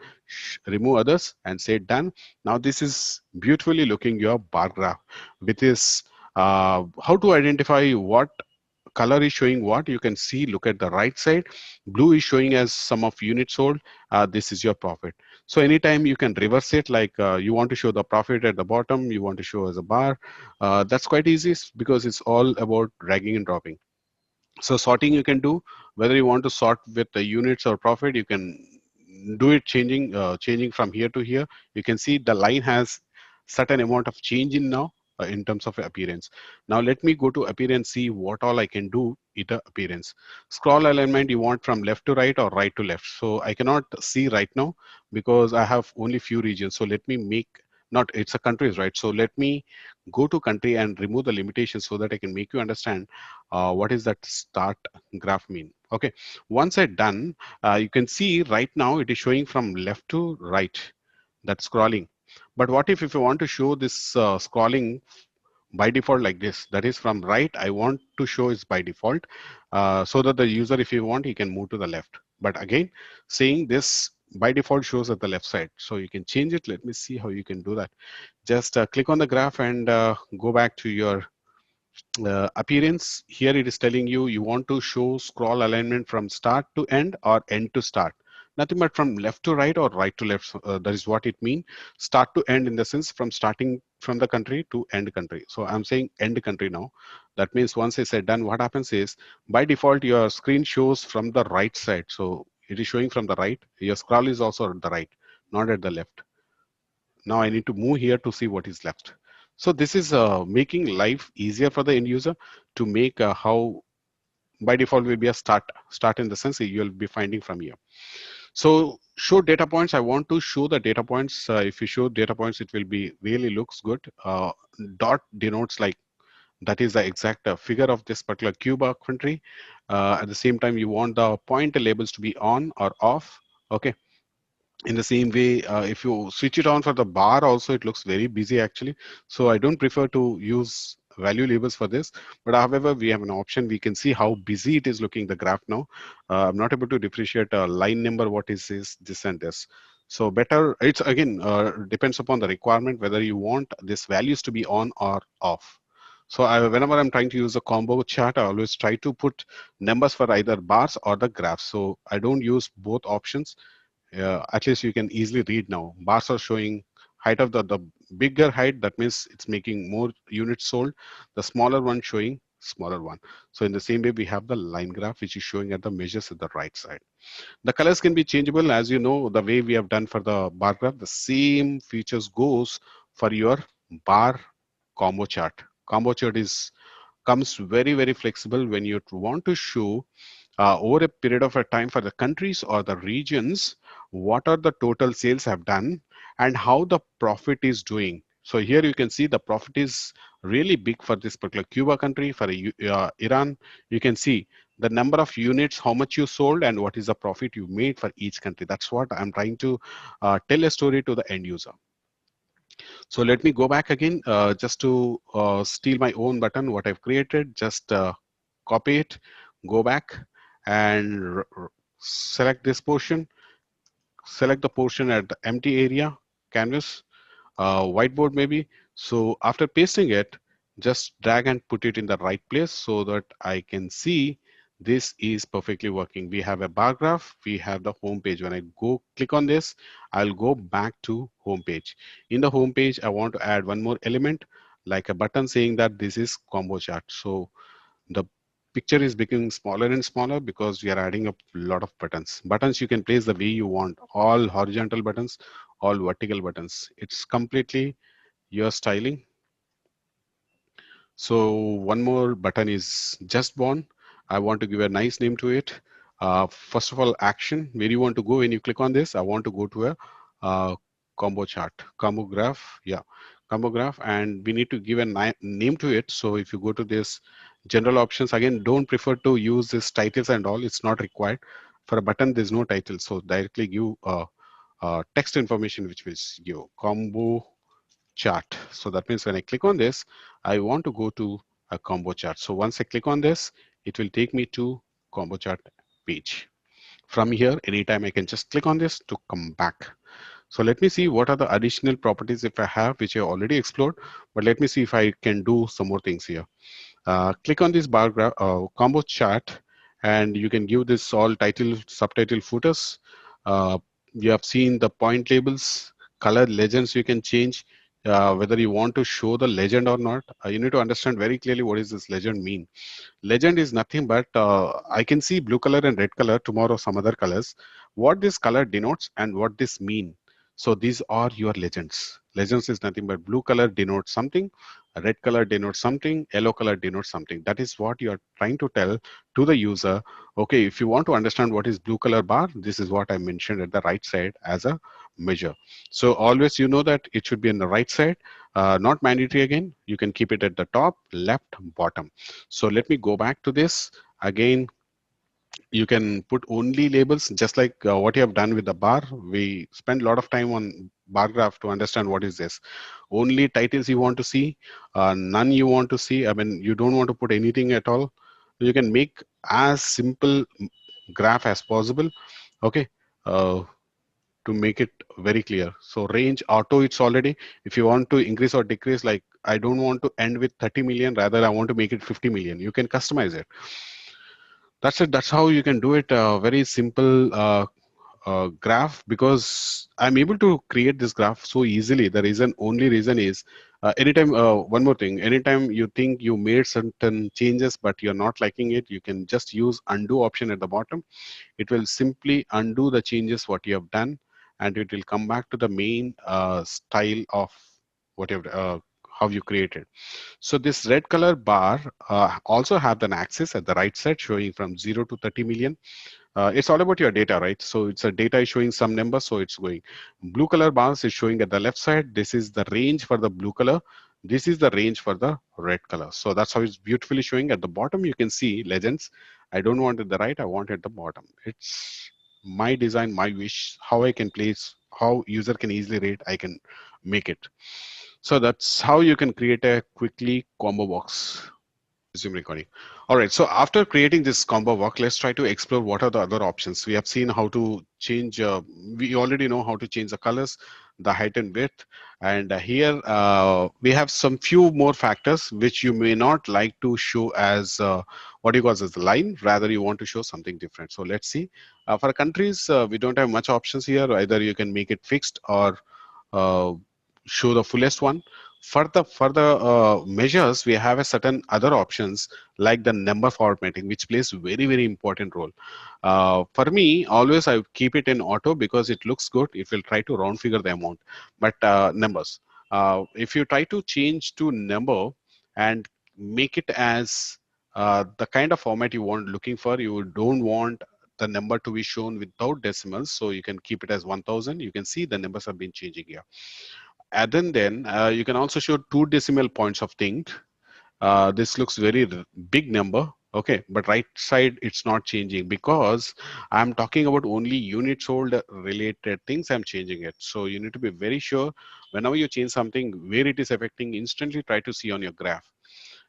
remove others and say done. Now this is beautifully looking your bar graph with this how to identify what color is showing what. You can see, look at the right side. Blue is showing as sum of units sold. This is your profit. So anytime you can reverse it, like you want to show the profit at the bottom, you want to show as a bar. That's quite easy because it's all about dragging and dropping. So sorting you can do, whether you want to sort with the units or profit, you can do it changing from here to here. You can see the line has certain amount of change in now in terms of appearance. Now let me go to appearance, see what all I can do in the appearance. Scroll alignment you want from left to right or right to left. So I cannot see right now because I have only few regions. So let me make, not, it's a countries, right? So let me go to country and remove the limitations so that I can make you understand what is that start graph mean. Okay, once I done, you can see right now it is showing from left to right, that scrolling. But what if you want to show this scrolling by default like this, that is from right I want to show is by default, so that the user, if you want, he can move to the left. But again, saying this by default shows at the left side, so you can change it. Let me see how you can do that. Just click on the graph and go back to your appearance. Here it is telling you you want to show scroll alignment from start to end or end to start. Nothing but from left to right or right to left. That is what it means. Start to end in the sense from starting from the country to end country. So I'm saying end country now. That means once I said done, what happens is by default your screen shows from the right side. So it is showing from the right. Your scroll is also at the right, not at the left. Now I need to move here to see what is left. So this is making life easier for the end user to make how by default will be a start in the sense you'll be finding from here. So show data points. I want to show the data points. If you show data points, it will be really looks good. Dot denotes like that is the exact figure of this particular Cuba country. At the same time, you want the point labels to be on or off. Okay, in the same way, if you switch it on for the bar also, it looks very busy actually. So I don't prefer to use value labels for this, but however we have an option. We can see how busy it is looking the graph now. I'm not able to differentiate a line number what is this and this. So better, it's again depends upon the requirement whether you want this values to be on or off. So whenever I'm trying to use a combo chart, I always try to put numbers for either bars or the graphs. So I don't use both options. At least you can easily read now. Bars are showing height of the bigger height, that means it's making more units sold. The smaller one showing smaller one. So in the same way, we have the line graph, which is showing at the measures at the right side. The colors can be changeable, as you know, the way we have done for the bar graph. The same features goes for your bar combo chart. Combo chart is comes very flexible when you want to show over a period of a time for the countries or the regions, what are the total sales have done and how the profit is doing. So here you can see the profit is really big for this particular Cuba country. For Iran, you can see the number of units, how much you sold, and what is the profit you made for each country. That's what I'm trying to tell a story to the end user. So let me go back again just to steal my own button, what I've created. Just copy it, go back and select this portion, select the portion at the empty area, canvas, whiteboard maybe. So after pasting it, just drag and put it in the right place so that I can see this is perfectly working. We have a bar graph, we have the home page. When I go click on this, I'll go back to home page. In the home page, I want to add one more element like a button saying that this is combo chart. So the picture is becoming smaller and smaller because we are adding up a lot of buttons. Buttons you can place the way you want, all horizontal buttons, all vertical buttons. It's completely your styling. So one more button is just born. I want to give a nice name to it. First of all, action. Where you want to go when you click on this? I want to go to a uh, combo chart, combo graph, yeah, combo graph, and we need to give a name to it. So if you go to this general options, again, don't prefer to use this titles and all. It's not required. For a button, there's no title, so directly give text information, which will give combo chart. So that means when I click on this, I want to go to a combo chart. So once I click on this, it will take me to combo chart page. From here, anytime I can just click on this to come back. So let me see what are the additional properties if I have, which I already explored, but let me see if I can do some more things here. Click on this bar graph, combo chart, and you can give this all title, subtitle, footers. Uh, you have seen the point labels, color legends you can change, whether you want to show the legend or not. You need to understand very clearly what is this legend mean. Legend is nothing but I can see blue color and red color, tomorrow some other colors. What this color denotes and what this mean. So these are your legends. Legends is nothing but blue color denotes something, red color denotes something, yellow color denotes something. That is what you are trying to tell to the user. Okay, if you want to understand what is blue color bar, this is what I mentioned at the right side as a measure. So always you know that it should be on the right side, not mandatory again. You can keep it at the top, left, bottom. So let me go back to this again. You can put only labels, just like what you have done with the bar. We spend a lot of time on bar graph to understand what is this. Only titles you want to see, none you want to see. I mean, you don't want to put anything at all. You can make as simple graph as possible. Okay. Uh, to make it very clear. So range auto, it's already, if you want to increase or decrease, like I don't want to end with 30 million, rather I want to make it 50 million. You can customize it. That's it. That's how you can do it. Very simple graph, because I'm able to create this graph so easily. The reason, only reason is anytime, one more thing, anytime you think you made certain changes, but you're not liking it, you can just use undo option at the bottom. It will simply undo the changes what you have done, and it will come back to the main style of whatever, how you created. So this red color bar also have an axis at the right side showing from 0 to 30 million. It's all about your data, right? So it's a data is showing some number, so it's going. Blue color bars is showing at the left side. This is the range for the blue color. This is the range for the red color. So that's how it's beautifully showing. At the bottom, you can see legends. I don't want at the right, I want at the bottom. It's my design, my wish, how I can place, how user can easily rate, I can make it. So that's how you can create a quickly combo box. Resume recording. All right. So after creating this combo work, let's try to explore what are the other options. We have seen how to change. We already know how to change the colors, the height and width. And here we have some few more factors which you may not like to show as what you call as the line. Rather, you want to show something different. So let's see. For countries, we don't have much options here. Either you can make it fixed or uh, show the fullest one. For the measures, we have a certain other options like the number formatting, which plays very important role. For me, always I keep it in auto because it looks good. It will try to round figure the amount, but numbers. If you try to change to number and make it as the kind of format you want looking for, you don't want the number to be shown without decimals, so you can keep it as 1000. You can see the numbers have been changing here. And then you can also show 2 decimal points of thing. This looks very big number. Okay, but right side it's not changing because I'm talking about only unit sold related things. I'm changing it. So you need to be very sure whenever you change something where it is affecting, instantly try to see on your graph.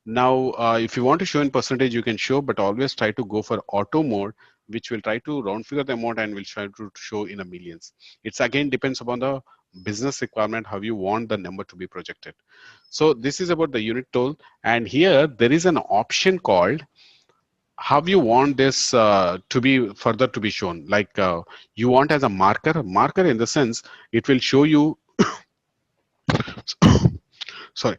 Now, if you want to show in percentage, you can show, but always try to go for auto mode, which will try to round figure the amount and will try to show in a millions. It's again depends upon the business requirement, how you want the number to be projected. So this is about the unit tool. And here there is an option called how you want this to be further to be shown. Like you want as a marker in the sense it will show you sorry,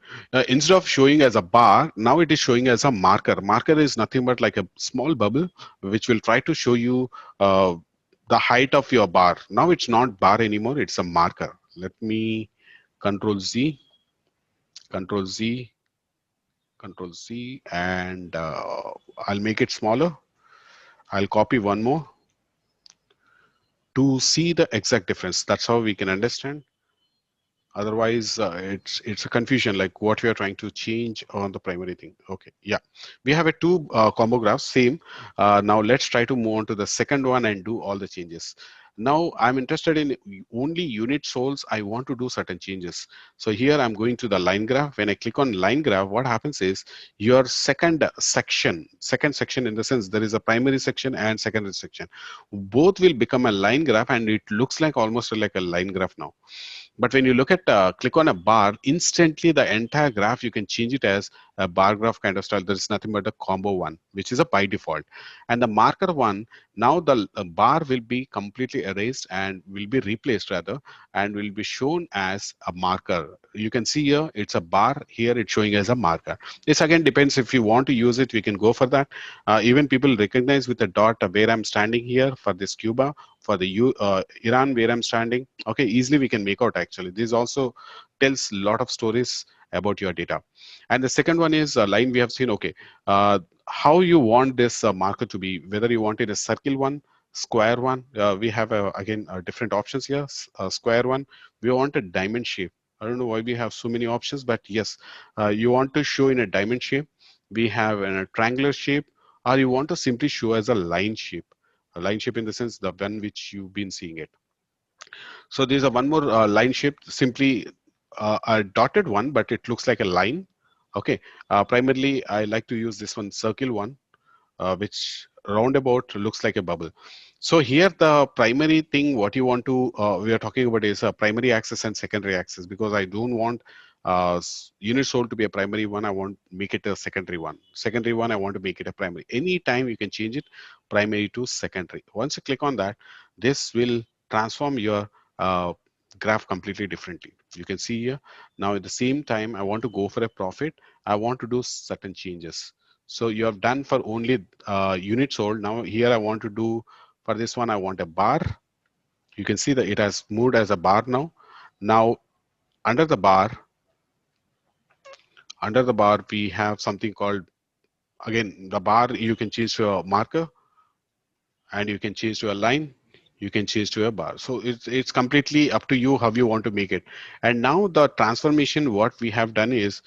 instead of showing as a bar, now it is showing as a marker is nothing but like a small bubble which will try to show you the height of your bar. Now it's not bar anymore, it's a marker. Let me control Z, control Z, control Z, and I'll make it smaller. I'll copy one more. to see the exact difference. That's how we can understand. Otherwise it's a confusion like what we are trying to change on the primary thing. Okay, yeah, we have a two combo graphs, same. Now let's try to move on to the second one and do all the changes. Now I'm interested in only unit souls. I want to do certain changes. So here I'm going to the line graph. When I click on line graph, what happens is your second section, in the sense there is a primary section and secondary section, both will become a line graph, and it looks like almost like a line graph now. But when you look at click on a bar, instantly the entire graph you can change it as a bar graph kind of style. There is nothing but a combo one, which is a by default. And the marker one, now the bar will be completely erased and will be replaced rather, and will be shown as a marker. You can see here it's a bar, here it's showing as a marker. This again depends, if you want to use it, we can go for that. Even people recognize with a dot where I'm standing here for this Cuba, for the Iran where I'm standing. Okay, easily we can make out actually. This also tells a lot of stories about your data. And the second one is a line we have seen. Okay, how you want this marker to be, whether you want it a circle one, square one. We have again different options here. Square one, we want a diamond shape. I don't know why we have so many options, but yes, you want to show in a diamond shape. We have in a triangular shape, or you want to simply show as a line shape. A line shape in the sense the one which you've been seeing it. So there's a one more line shape, simply a dotted one, but it looks like a line. Okay, primarily I like to use this one, circle one, which roundabout looks like a bubble. So here the primary thing what you want to we are talking about is a primary axis and secondary axis, because I don't want unit sold to be a primary one. I want make it a secondary one. Secondary one I want to make it a primary. Anytime you can change it primary to secondary. Once you click on that, this will transform your uh, graph completely differently. You can see here now at the same time I want to go for a profit. I want to do certain changes. So you have done for only units sold. Now here I want to do, for this one I want a bar. You can see that it has moved as a bar now. Now under the bar, we have something called, again the bar you can change to a marker, and you can change to a line, you can change to a bar. So it's completely up to you how you want to make it. And now the transformation what we have done is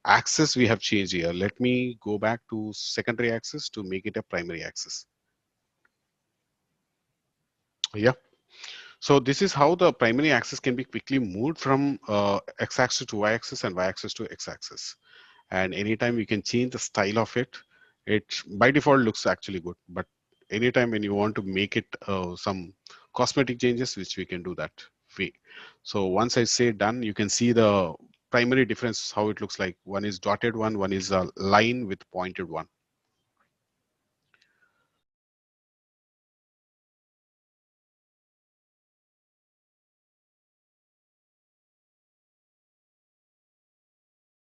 axis we have changed here. Let me go back to secondary axis to make it a primary axis. Yeah. So this is how the primary axis can be quickly moved from x-axis to y-axis and y-axis to x-axis. And anytime you can change the style of it, it by default looks actually good. But anytime when you want to make it some cosmetic changes, which we can do that way. So once I say done, you can see the primary difference, how it looks like. One is dotted one is a line with pointed one.